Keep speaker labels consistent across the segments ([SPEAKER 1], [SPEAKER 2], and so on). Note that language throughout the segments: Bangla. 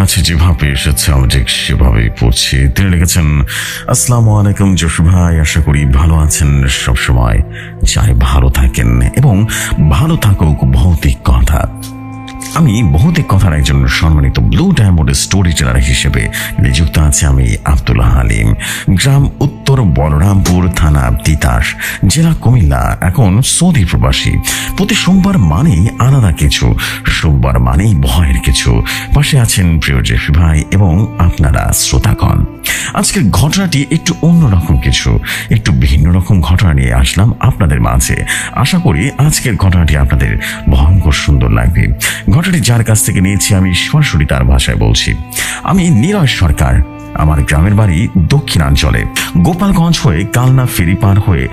[SPEAKER 1] কাছে যেভাবে এসেছে আমি ঠিক সেভাবেই পড়ছি। তিনি লিখেছেন, আসসালামু আলাইকুম যশু ভাই, আশা করি ভালো আছেন সবসময়। চাই ভালো থাকেন এবং ভালো থাকুক ভৌতিক কথা। আমি ভৌতিক কথার একজন সম্মানিত ব্লু ডায়মন্ড স্টোরি টেলার হিসেবে নিযুক্ত আছে আমি আব্দুল হালিম। গ্রাম উত্তর বলরামপুর, থানা তিতাস, জেলা কুমিল্লা, এখন সৌদি প্রবাসী। প্রতি সোমবার মানেই আলাদা কিছু, সোমবার মানেই ভয়ের কিছু। পাশে আছেন প্রিয় জেফি ভাই এবং আপনারা শ্রোতাগণ। আজকের ঘটনাটি একটু অন্যরকম কিছু, একটু ভিন্ন রকম ঘটনা নিয়ে আসলাম আপনাদের মাঝে। আশা করি আজকের ঘটনাটি আপনাদের ভয়ঙ্কর সুন্দর লাগবে। ঘটনাটি যার কাছ থেকে নিয়েছি আমি সরাসরি তার ভাষায় বলছি। আমি নিরয় সরকার। আমার গ্রামের বাড়ি দক্ষিণাঞ্চলে, গোপালগঞ্জ হয়ে কালনা ফেরি পার হয়ে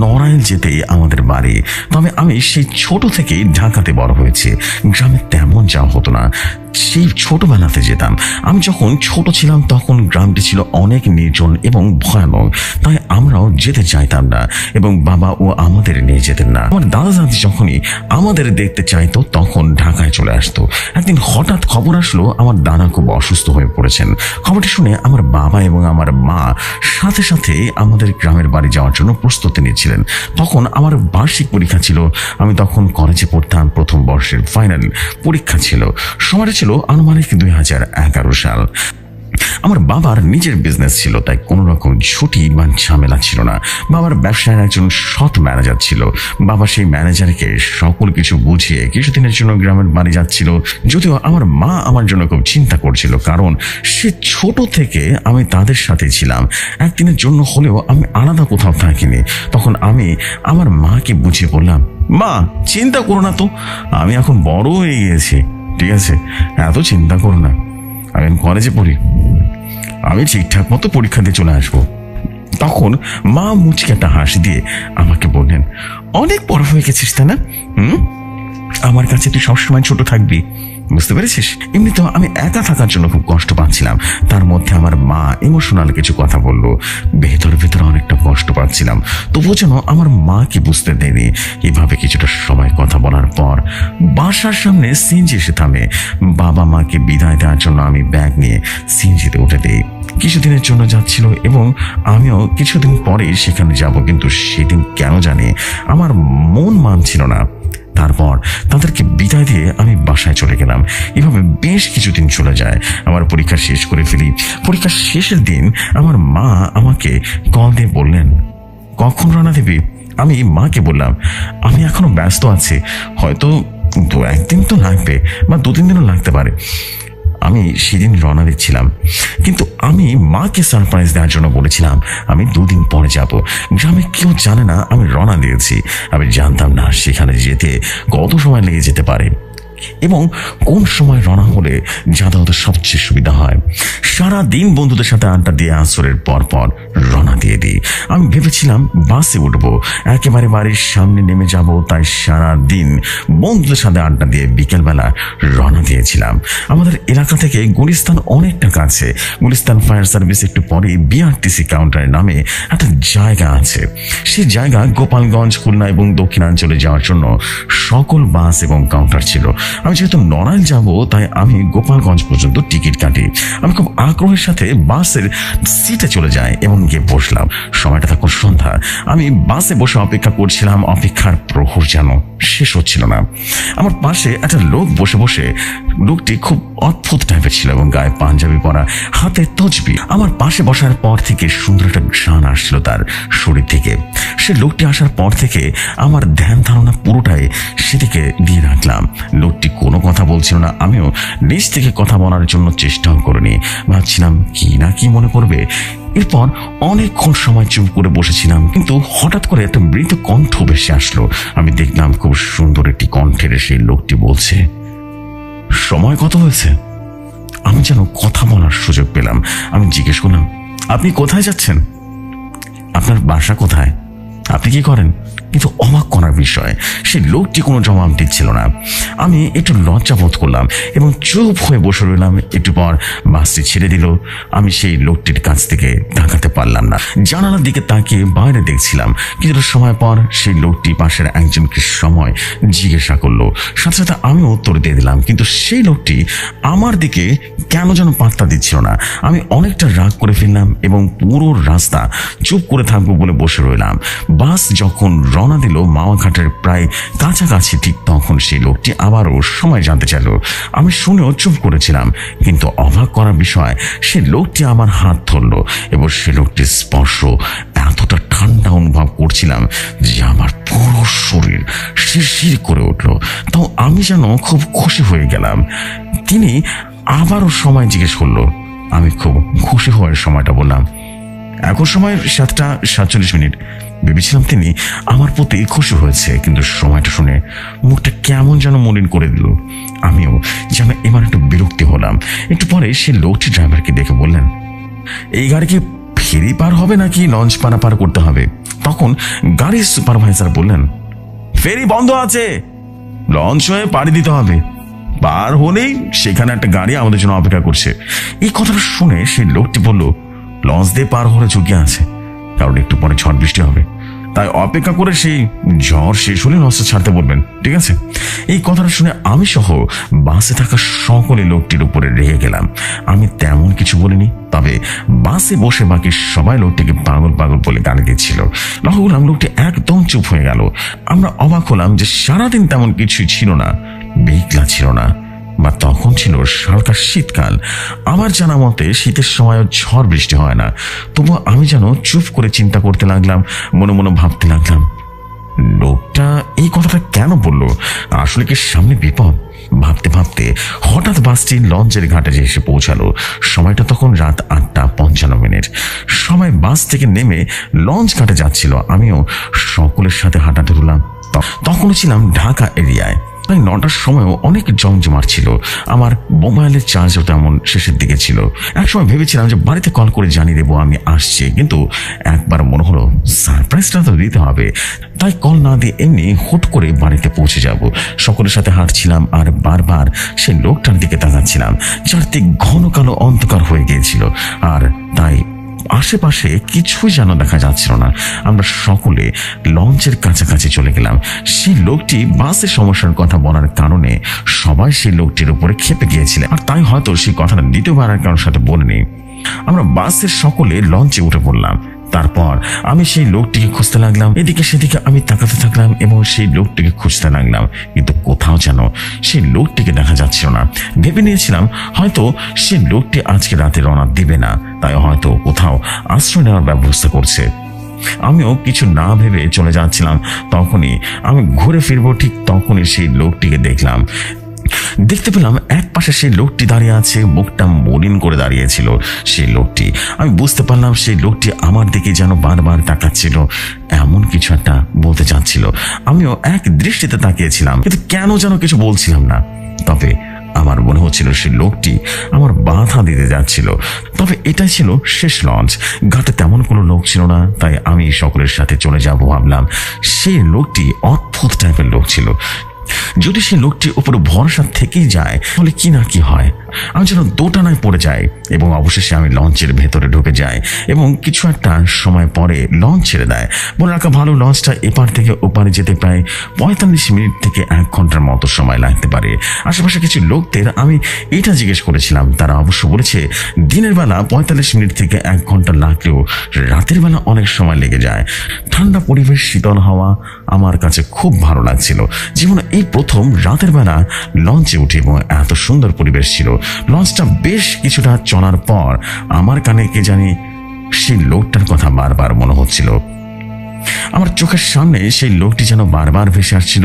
[SPEAKER 1] নড়াইল যেতেই আমাদের বাড়ি। তবে আমি সেই ছোট থেকেই ঢাকাতে বড় হয়েছি। গ্রামে তেমন যাওয়া হতো না, সেই ছোটবেলাতে যেতাম। আমি যখন ছোট ছিলাম তখন গ্রামটি ছিল অনেক নির্জন এবং ভয়ানক, তাই আমরাও যেতে চাইতাম না এবং বাবা ও আমাদের নিয়ে যেতেন না। আমার দাদা দাদি যখনই আমাদের দেখতে চাইতো তখন ঢাকায় চলে আসতো। একদিন হঠাৎ খবর আসলো আমার দাদা খুব অসুস্থ হয়ে পড়েছেন। খবরটি শুনে আমার বাবা এবং আমার মা সাথে সাথে আমাদের গ্রামের বাড়ি যাওয়ার জন্য প্রস্তুতি নিচ্ছিলেন। তখন আমার বার্ষিক পরীক্ষা ছিল। আমি তখন কলেজে পড়তাম, প্রথম বর্ষের ফাইনাল পরীক্ষা ছিল। সময়টা ছিল আনুমানিক 2011 সাল। আমার বাবার নিজের বিজনেস ছিল, তাই কোনো রকম ছুটি বা ঝামেলা ছিল না। বাবার ব্যবসায়ের একজন সৎ ম্যানেজার ছিল। বাবা সেই ম্যানেজারকে সকল কিছু বুঝিয়ে কিছুদিনের জন্য গ্রামের বাড়ি যাচ্ছিল। যদিও আমার মা আমার জন্য খুব চিন্তা করছিল, কারণ সে ছোট থেকে আমি তাদের সাথে ছিলাম। একদিনের জন্য হলেও আমি আলাদা কোথাও থাকিনি। তখন আমি আমার মাকে বুঝিয়ে বললাম, মা চিন্তা করো না তো, আমি এখন বড় হয়ে গিয়েছি, ঠিক আছে, এত চিন্তা করো না, আমি কলেজে পড়ি, আমি ঠিকঠাক মতো পরীক্ষা দিয়ে চলে আসবো। তখন মা মুচকে একটা হাসি দিয়ে আমাকে বললেন, অনেক বড় হয়ে গেছিস তাই না? আমার কাছে তুই সবসময় ছোট থাকবি, বুঝতে পেরেছিস? এমনিতেও আমি একা থাকার জন্য খুব কষ্ট পাচ্ছিলাম। তার মধ্যে আমার মা ইমোশনাল কিছু কথা বললো, ভেতরে ভেতরে অনেকটা কষ্ট পাচ্ছিলাম। তবুও যেন আমার মাকে বুঝতে দেয়নি। এভাবে কিছুটা সময় কথা বলার পর বাসার সামনে সিএনজি এসে থামে। বাবা মাকে বিদায় দেওয়ার জন্য আমি ব্যাগ নিয়ে সিএনজিতে উঠে দিই। কিছুদিনের জন্য যাচ্ছিল এবং আমিও কিছুদিন পরেই সেখানে যাব, কিন্তু সেদিন কেন জানি আমার মন মানছিল না। তারপর তাদেরকে বিদায় দিয়ে আমি বাসায় চলে গেলাম। এভাবে বেশ কিছুদিন চলে যায়। আমার পরীক্ষা শেষ করে ফেলি। পরীক্ষার শেষের দিন আমার মা আমাকে কল দিয়ে বললেন, কখন রওনা দিবি? আমি মাকে বললাম, আমি এখনো ব্যস্ত আছি, হয়তো 2-1 দিন তো লাগবে বা 2-3 দিনও লাগতে পারে। আমি সেদিন রওনা দিচ্ছিলাম, কিন্তু আমি মাকে সারপ্রাইজ দেওয়ার জন্য বলেছিলাম আমি 2 দিন পরে যাব। গ্রামে কেউ জানে না আমি রওনা দিয়েছি। আমি জানতাম না সেখানে যেতে কত সময় লেগে যেতে পারে এবং কোন সময় রওনা হলে যাতায়াতের সবচেয়ে সুবিধা হয়। সারা দিন বন্ধুদের সাথে আড্ডা দিয়ে আসরের পর পর রওনা দিয়ে দিই। আমি ভেবেছিলাম বাসে উঠবো, একেবারে বাড়ির সামনে নেমে যাব। তাই সারা দিন বন্ধুদের সাথে আড্ডা দিয়ে বিকেলবেলা রওনা দিয়েছিলাম। আমাদের এলাকা থেকে গুলিস্তান অনেকটা কাছে। গুলিস্তান ফায়ার সার্ভিস একটু পরে বিআরটিসি কাউন্টারের নামে একটা জায়গা আছে। সেই জায়গা গোপালগঞ্জ, খুলনা এবং দক্ষিণাঞ্চলে যাওয়ার জন্য সকল বাস এবং কাউন্টার ছিল। আমি যেহেতু নড়াইল যাব, তাই আমি গোপালগঞ্জ পর্যন্ত টিকিট কাটি। আমি খুব আগ্রহের সাথে বাসের সিটে চলে যাই এবং গিয়ে বসলাম। সময়টা তখন সন্ধ্যা। আমি বাসে বসে অপেক্ষা করছিলাম। অপেক্ষার প্রহর যেন শেষ হচ্ছিল না। আমার পাশে একটা লোক বসে বসে, লোকটি খুব অদ্ভুত টাইপের ছিল এবং গায়ে পাঞ্জাবি পরা, হাতে তসবি। আমার পাশে বসার পর থেকে সুন্দর একটা ঘ্রাণ আসছিল তার শরীর থেকে। সে লোকটি আসার পর থেকে আমার ধ্যান ধারণা পুরোটাই সেদিকে দিয়ে রাখলাম। লোকটি কোনো কথা বলছিল না, আমিও নিজ থেকে কথা বলার জন্য চেষ্টাও করিনি। ভাবছিলাম কি না কি মনে করবে। এরপর অনেকক্ষণ সময় চুপ করে বসেছিলাম, কিন্তু হঠাৎ করে একটা মৃত কণ্ঠ ভেসে আসলো। আমি দেখলাম খুব সুন্দর একটি কণ্ঠের সেই লোকটি বলছে, সময় কত হয়েছে? আমি যেন কথা বলার সুযোগ পেলাম। আমি জিজ্ঞেস করলাম, আপনি কোথায় যাচ্ছেন? আপনার বাসা কোথায়? আপনি কি করেন? কিন্তু অবাক করার বিষয় সেই লোকটি কোনো জবাব দিচ্ছিল না। আমি একটু লজ্জা বোধ করলাম এবং চুপ হয়ে বসে রইলাম। একটু পর বাসটি ছেড়ে দিল। আমি সেই লোকটির কাছ থেকে তাকাতে পারলাম না। জানালার দিকে তাকিয়ে বাইরে দেখছিলাম। কিছুটা সময় পর সেই লোকটি পাশের একজনকে সময় জিজ্ঞাসা করলো। সাথে সাথে আমি উত্তর দিয়ে দিলাম, কিন্তু সেই লোকটি আমার দিকে কেন যেন পাত্তা দিচ্ছিল না। আমি অনেকটা রাগ করে ফেললাম এবং পুরো রাস্তা চুপ করে থাকবো বলে বসে রইলাম। বাস যখন রওনা দিল মাওয়াঘাটের প্রায় কাছাকাছি, ঠিক তখন সেই লোকটি আবারও সময় জানতে চাইল। আমি শুনেও চুপ করেছিলাম, কিন্তু অবাক করার বিষয় সেই লোকটি আমার হাত ধরলো এবং সে লোকটির স্পর্শ এতটা ঠান্ডা অনুভব করছিলাম যে আমার পুরো শরীর শিরশির করে উঠলো। তাও আমি যেন খুব খুশি হয়ে গেলাম। তিনি আবারও সময় জিজ্ঞেস করলো। আমি খুব খুশি হওয়ার সময়টা বললাম, এখন সময় 7:47। ভেবেছিলাম তিনি আমার প্রতি খুশি হয়েছে, কিন্তু সময়টা শুনে মুখটা কেমন যেন মলিন করে দিল। আমিও যেন এবার একটু বিরক্তি হলাম। একটু পরে সে লোকটি ড্রাইভারকে দেখে বললেন, এই গাড়ি কি ফেরি পার হবে নাকি লঞ্চ পারাপার করতে হবে? তখন গাড়ির সুপারভাইজার বললেন, ফেরি বন্ধ আছে, লঞ্চ হয়ে পাড়ি দিতে হবে। পার হলেই সেখানে একটা গাড়ি আমাদের জন্য অপেক্ষা করছে। এই কথাটা শুনে সেই লোকটি বলল, লঞ্চ দিয়ে পার হলে ঝুঁকি আছে, কারণ একটু পরে ঝড় বৃষ্টি হবে, তাই অপেক্ষা করে সেই ঝড় শেষ হলে লঞ্চটা ছাড়তে বলবেন, ঠিক আছে? এই কথাটা শুনে আমি সহ বাসে থাকা সকলে লোকটির উপরে রেগে গেলাম। আমি তেমন কিছু বলিনি, তবে বাসে বসে বাকি সবাই লোকটিকে পাগল পাগল বলে গালি দিচ্ছিল। লক্ষ্য করলাম লোকটি একদম চুপ হয়ে গেল। আমরা অবাক হলাম যে সারাদিন তেমন কিছুই ছিল না, মেঘলা ছিল না, বা তখন ছিল হালকা শীতকাল। আমার জানা মতে শীতের সময়ও ঝড় বৃষ্টি হয় না। তবুও আমি যেন চুপ করে চিন্তা করতে লাগলাম, মনে মনে ভাবতে লাগলাম, লোকটা এই কথাটা কেন বললো? আসলে কি সামনে বিপদ? ভাবতে ভাবতে হঠাৎ বাসটি লঞ্চের ঘাটে এসে পৌঁছালো। সময়টা তখন রাত 8:55। সবাই বাস থেকে নেমে লঞ্চ ঘাটে যাচ্ছিল। আমিও সকলের সাথে হাঁটা ধরলাম। তখনও ছিলাম ঢাকা এরিয়ায়। প্রায় 9টার সময়ও অনেক জমজমাট ছিল। আমার মোবাইলের চার্জও তেমন শেষের দিকে ছিল। একসময় ভেবেছিলাম যে বাড়িতে কল করে জানিয়ে দেবো আমি আসছি, কিন্তু একবার মনে হলো সারপ্রাইজটা তো দিতে হবে, তাই কল না দিয়ে এমনি হুট করে বাড়িতে পৌঁছে যাব। সকলের সাথে হাঁটছিলাম আর বারবার সেই লোকটার দিকে তাকাচ্ছিলাম। চারদিক ঘন কালো অন্ধকার হয়ে গিয়েছিল, আর তাই আশেপাশে কিছুই যেন দেখা যাচ্ছিল না। আমরা সকলে লঞ্চের কাছাকাছি চলে গেলাম। সেই লোকটি বাসের সমস্যার কথা বলার কারণে সবাই সেই লোকটির উপরে ক্ষেপে গিয়েছিলেন, আর তাই হয়তো সেই কথাটা দ্বিতীয়বার আর কারোর সাথে বলিনি। আমরা বাসের সকলে লঞ্চে উঠে পড়লাম। তারপর আমি সেই লোকটিকে খুঁজতে লাগলাম। এদিকে সেদিকে আমি তাকাতে থাকলাম এবং সেই লোকটিকে খুঁজতে লাগলাম, কিন্তু কোথাও যেন সেই লোকটিকে দেখা যাচ্ছিল না। ভেবে নিয়েছিলাম হয়তো সেই লোকটি আজকে রাতে রওনা দিবে না, তাই হয়তো কোথাও আশ্রয় নেওয়ার ব্যবস্থা করছে। আমিও কিছু না ভেবে চলে যাচ্ছিলাম। তখনই আমি ঘুরে ফিরবো, ঠিক তখনই সেই লোকটিকে দেখলাম। দেখতে পেলাম এক পাশে সেই লোকটি দাঁড়িয়ে আছে, মুখটা মলিন করে দাঁড়িয়েছিল সেই লোকটি। আমি বুঝতে পারলাম সেই লোকটি আমার দিকে যেন বারবার তাকাচ্ছিল, এমন কিছু একটা বলতে চাচ্ছিল। আমিও এক দৃষ্টিতে তাকিয়েছিলাম, কিন্তু কেন যেন কিছু বলছিলাম না। তবে আমার মনে হচ্ছিল সেই লোকটি আমার বাধা দিতে যাচ্ছিল। তবে এটাই ছিল শেষ লঞ্চ, ঘাটে তেমন কোনো লোক ছিল না, তাই আমি সকলের সাথে চলে যাব ভাবলাম। সেই লোকটি অদ্ভুত টাইপের লোক ছিল। যদি সে লোকটির উপর ভরসা থেকেই যায় তাহলে কি না কি হয়। আমি যেন দোটানায় পড়ে যাই এবং অবশেষে আমি লঞ্চের ভেতরে ঢুকে যাই এবং কিছু একটা সময় পরে লঞ্চ ছেড়ে দেয়। বলে রাখা ভালো, লঞ্চটা এপার থেকে ওপারে যেতে প্রায় 45 মিনিট থেকে 1 ঘন্টার মতো সময় লাগতে পারে। আশেপাশে কিছু লোকদের আমি এটা জিজ্ঞেস করেছিলাম, তারা অবশ্য বলেছে দিনের বেলা 45 মিনিট থেকে 1 ঘন্টা লাগলেও রাতের বেলা অনেক সময় লেগে যায়। ঠান্ডা পরিবেশ, শীতল হাওয়া আমার কাছে খুব ভালো লাগছিল। জীবনে এই প্রথম রাতের বেলা লঞ্চে উঠে এবং এত সুন্দর পরিবেশ ছিল। লঞ্চটা বেশ কিছুটা চলার পর আমার কানে কে জানি সেই লোকটার কথা বারবার মনে হচ্ছিল। আমার চোখের সামনে সেই লোকটি যেন বারবার ভেসে আসছিল,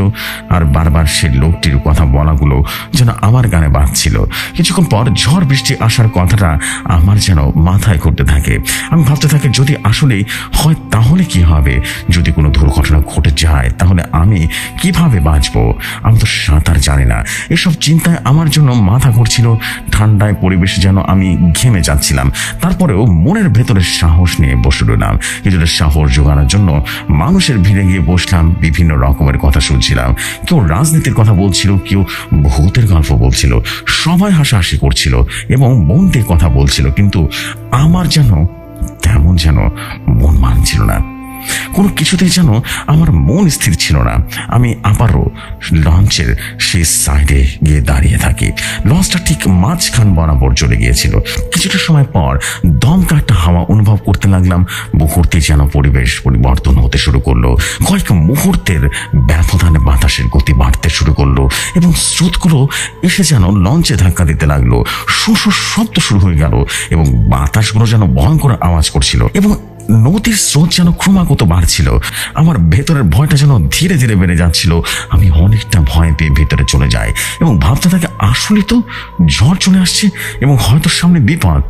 [SPEAKER 1] আর বারবার সেই লোকটির কথা বলাগুলো যেন আমার গানে বাজছিল। কিছুক্ষণ পর ঝড় বৃষ্টি আসার কথাটা আমার যেন মাথায় ঘুরতে থাকে। আমি ভাবতে থাকি যদি আসলেই হয় তাহলে কি হবে, যদি কোনো দুর্ঘটনা ঘটে যায় তাহলে আমি কিভাবে বাঁচবো। আমি তো সাঁতার জানি না। এসব চিন্তায় আমার জন্য মাথা ঘুরছিল। ঠান্ডায় পরিবেশে যেন আমি ঘেমে যাচ্ছিলাম। তারপরেও মনের ভেতরে সাহস নিয়ে বসে রইলাম। কিছুটা সাহস জোগানোর জন্য মানুষের ভিড়ে গিয়ে বসলাম, বিভিন্ন রকমের কথা শুনছিলাম। কেউ রাজনীতির কথা বলছিল, কেউ ভূতের গল্প বলছিল, সবাই হাসাহাসি করছিল এবং মন্দির কথা বলছিল, কিন্তু আমার যেন তেমন যেন মন মানছিল না। কোনো কিছুতেই যেন আমার মন স্থির ছিল না। আমি আবারও লঞ্চের সেই সাইডে গিয়ে দাঁড়িয়ে থাকি। লঞ্চটা ঠিক মাঝখান বরাবর চলে গিয়েছিল। কিছুটা সময় পর দমকা একটা হাওয়া অনুভব করতে লাগলাম। মুহূর্তে যেন পরিবেশ পরিবর্তন হতে শুরু করলো। কয়েক মুহূর্তের ব্যবধানে বাতাসের গতি বাড়তে শুরু করলো এবং স্রোতগুলো এসে যেন লঞ্চে ধাক্কা দিতে লাগলো। শো শব্দ শুরু হয়ে গেল এবং বাতাসগুলো যেন ভয়ঙ্কর আওয়াজ করছিল এবং নদীর স্রোত যেন ক্রমাগত বাড়ছিল। আমার ভেতরের ভয়টা যেন ধীরে ধীরে বেড়ে যাচ্ছিল। আমি অনেকটা ভয় পেয়ে ভেতরে চলে যাই এবং ভাবতে থাকে আসলে তো ঝড় চলে আসছে এবং হয়তো সামনে বিপদ।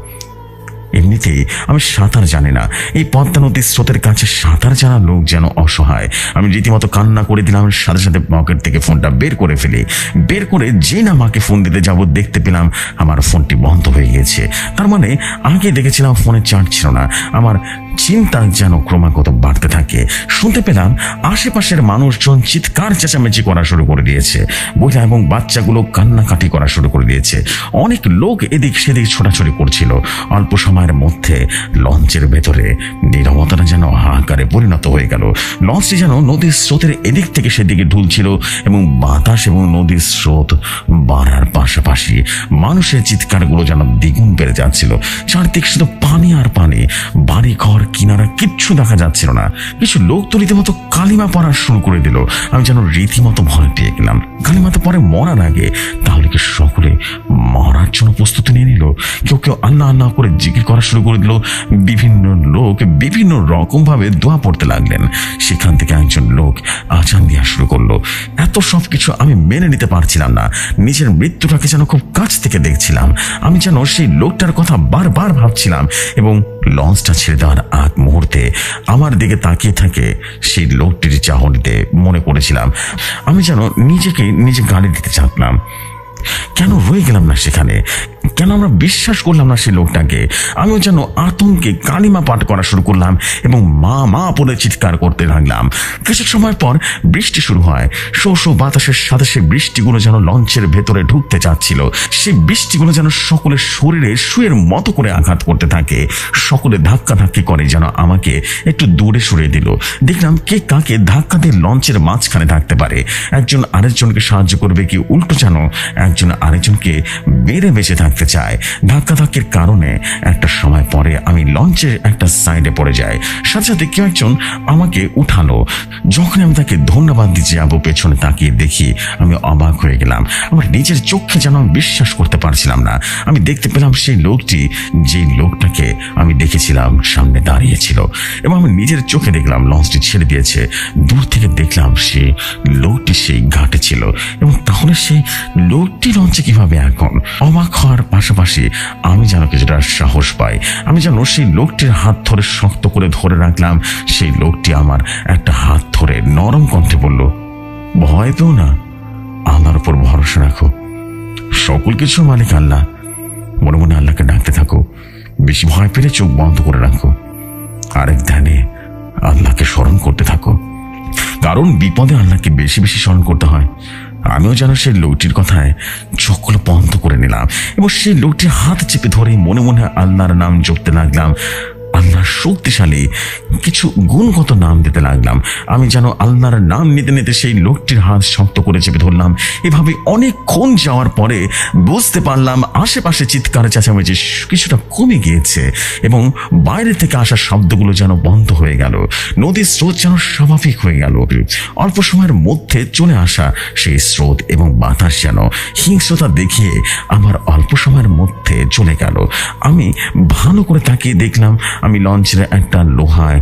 [SPEAKER 1] এমনিতেই আমি সাঁতার জানি না। এই পদ্মা নদীর স্রোতের কাছে সাঁতার জানা লোক যেন অসহায়। আমি রীতিমতো কান্না করে দিলাম। সাথে সাথে পকেট থেকে ফোনটা বের করে ফেলি। বের করে যে না মাকে ফোন দিতে যাব, দেখতে পেলাম আমার ফোনটি বন্ধ হয়ে গিয়েছে। তার মানে আগে দেখেছিলাম ফোনে চার্জ ছিল না। আমার চিন্তা যেন ক্রমাগত বাড়তে থাকে। শুনতে পেলাম আশেপাশের মানুষজন চিৎকার চেঁচামেচি করা শুরু করে দিয়েছে। মহিলা এবং বাচ্চাগুলো কান্নাকাটি করা শুরু করে দিয়েছে। অনেক লোক এদিক সেদিক ছোটাছুটি করছিল। অল্প সময়ের মধ্যে লঞ্চের ভেতরে নীরবতাটা যেন হাহাকারে পরিণত হয়ে গেল। লঞ্চটি যেন নদীর স্রোতের এদিক থেকে সেদিকে ঢুলছিল এবং বাতাস এবং নদীর স্রোত বাড়ার পাশাপাশি মানুষের চিৎকারগুলো যেন দ্বিগুণ বেড়ে যাচ্ছিল। চারদিক শুধু পানি আর পানি। বাড়ি ঘর কিনারা কিচ্ছু দেখা যাচ্ছিল না। কিছু লোক তো রীতিমতো কালিমা পড়া শুরু করে দিল। আমি যেন রীতিমতো ভয় পেয়ে গেলাম। কালিমাতে পরে মরার আগে তাহলে কি সকলে মরার জন্য প্রস্তুতি নিয়ে নিল? কেউ কেউ আল্লাহ আল্লাহ করে জিকির করা শুরু করে দিল। বিভিন্ন লোক বিভিন্ন রকম ভাবে দোয়া পড়তে লাগলেন। সেখান থেকে একজন লোক আজান দেওয়া শুরু করলো। এত সবকিছু আমি মেনে নিতে পারছিলাম না। নিজের মৃত্যুটাকে যেন খুব কাছ থেকে দেখছিলাম। আমি যেন সেই লোকটার কথা বারবার ভাবছিলাম এবং লঞ্চটা ছেড়ে দেওয়ার আগ মুহূর্তে আমার দিকে তাকিয়ে থাকে সেই লোকটির চাহনিতে মনে করেছিলাম আমি যেন নিজেকে নিজে গালি দিতে চাইলাম। কেন রয়ে গেলাম না সেখানে? কেন আমরা বিশ্বাস করলাম না সেই লোকটাকে? আমিও যেন আতঙ্কে কালিমা পাঠ করা শুরু করলাম এবং মা মা বলে চিৎকার করতে লাগলাম। কিছু সময় পর বৃষ্টি শুরু হয়। শো শো বাতাসের সাথে সেই বৃষ্টিগুলো যেন লঞ্চের ভেতরে ঢুকতে চাচ্ছিল। সেই বৃষ্টিগুলো যেন সকলের শরীরে শুয়ের মতো করে আঘাত করতে থাকে। সকলে ধাক্কাধাক্কি করে যেন আমাকে একটু দূরে সরিয়ে দিল। দেখলাম কে কাকে ধাক্কা দিয়ে লঞ্চের মাঝখানে থাকতে পারে। একজন আরেকজনকে সাহায্য করবে কি উল্টো যেন একজন আরেকজনকে বেড়ে বেঁচে থাকতে চায়। ধাক্কাধাক্কির কারণে একটা সময় পরে আমি লঞ্চের একটা সাইডে পড়ে যাই। সাথে সাথে কেউ একজন আমাকে উঠালো। যখন আমি তাকে ধন্যবাদ দিতে যাবো, পেছনে তাকিয়ে দেখি আমি অবাক হয়ে গেলাম। আমার নিজের চোখে যেন আমি বিশ্বাস করতে পারছিলাম না। আমি দেখতে পেলাম সেই লোকটি যে লোকটাকে আমি দেখেছিলাম সামনে দাঁড়িয়েছিল এবং আমি নিজের চোখে দেখলাম লঞ্চটি ছেড়ে দিয়েছে। দূর থেকে দেখলাম সে লোকটি সেই ঘাটে ছিল এবং তাহলে সেই লোকটি লঞ্চে কিভাবে এখন? অবাক হওয়ার পাশাপাশি আমি যেন কিছুটা সাহস পাই। আমি যেন সেই লোকটির হাত ধরে শক্ত করে ধরে রাখলাম। সেই লোকটি আমার একটা হাত ধরে নরম কণ্ঠে বলল, ভয় পেও না, আল্লাহর উপর ভরসা রাখো। সকল কিছুর মালিক আল্লাহ। মনে মনে আল্লাহকে ডাকতে থাকো। বেশি ভয় পেলে চোখ বন্ধ করে রাখো। আরেক ধ্যানে আল্লাহকে স্মরণ করতে থাকো, কারণ বিপদে আল্লাহকে বেশি বেশি স্মরণ করতে হয়। আমিও যেন সেই লোকটির কথায় চোখগুলো বন্ধ করে নিলাম এবং সেই লোকটির হাত চেপে ধরে মনে মনে আল্লাহর নাম জপতে লাগলাম। আল্লাহর শক্তিশালী কিছু গুণগত নাম দিতে লাগলাম। আমি যেন আল্লাহর নাম নিতে নিতে সেই লোকটির হাত শক্ত করে চেপে ধরলাম। এভাবে অনেকক্ষণ যাওয়ার পরে বুঝতে পারলাম আশেপাশে চিৎকার চেঁচামেচি কিছুটা কমে গিয়েছে এবং বাইরে থেকে আসা শব্দগুলো যেন বন্ধ হয়ে গেল। নদীর স্রোত যেন স্বাভাবিক হয়ে গেল। অল্প সময়ের মধ্যে চলে আসা সেই স্রোত এবং বাতাস যেন হিংস্রতা দেখিয়ে আমার অল্প সময়ের মধ্যে চলে গেল। আমি ভালো করে তাকিয়ে দেখলাম আমি লঞ্চের একটা লোহায়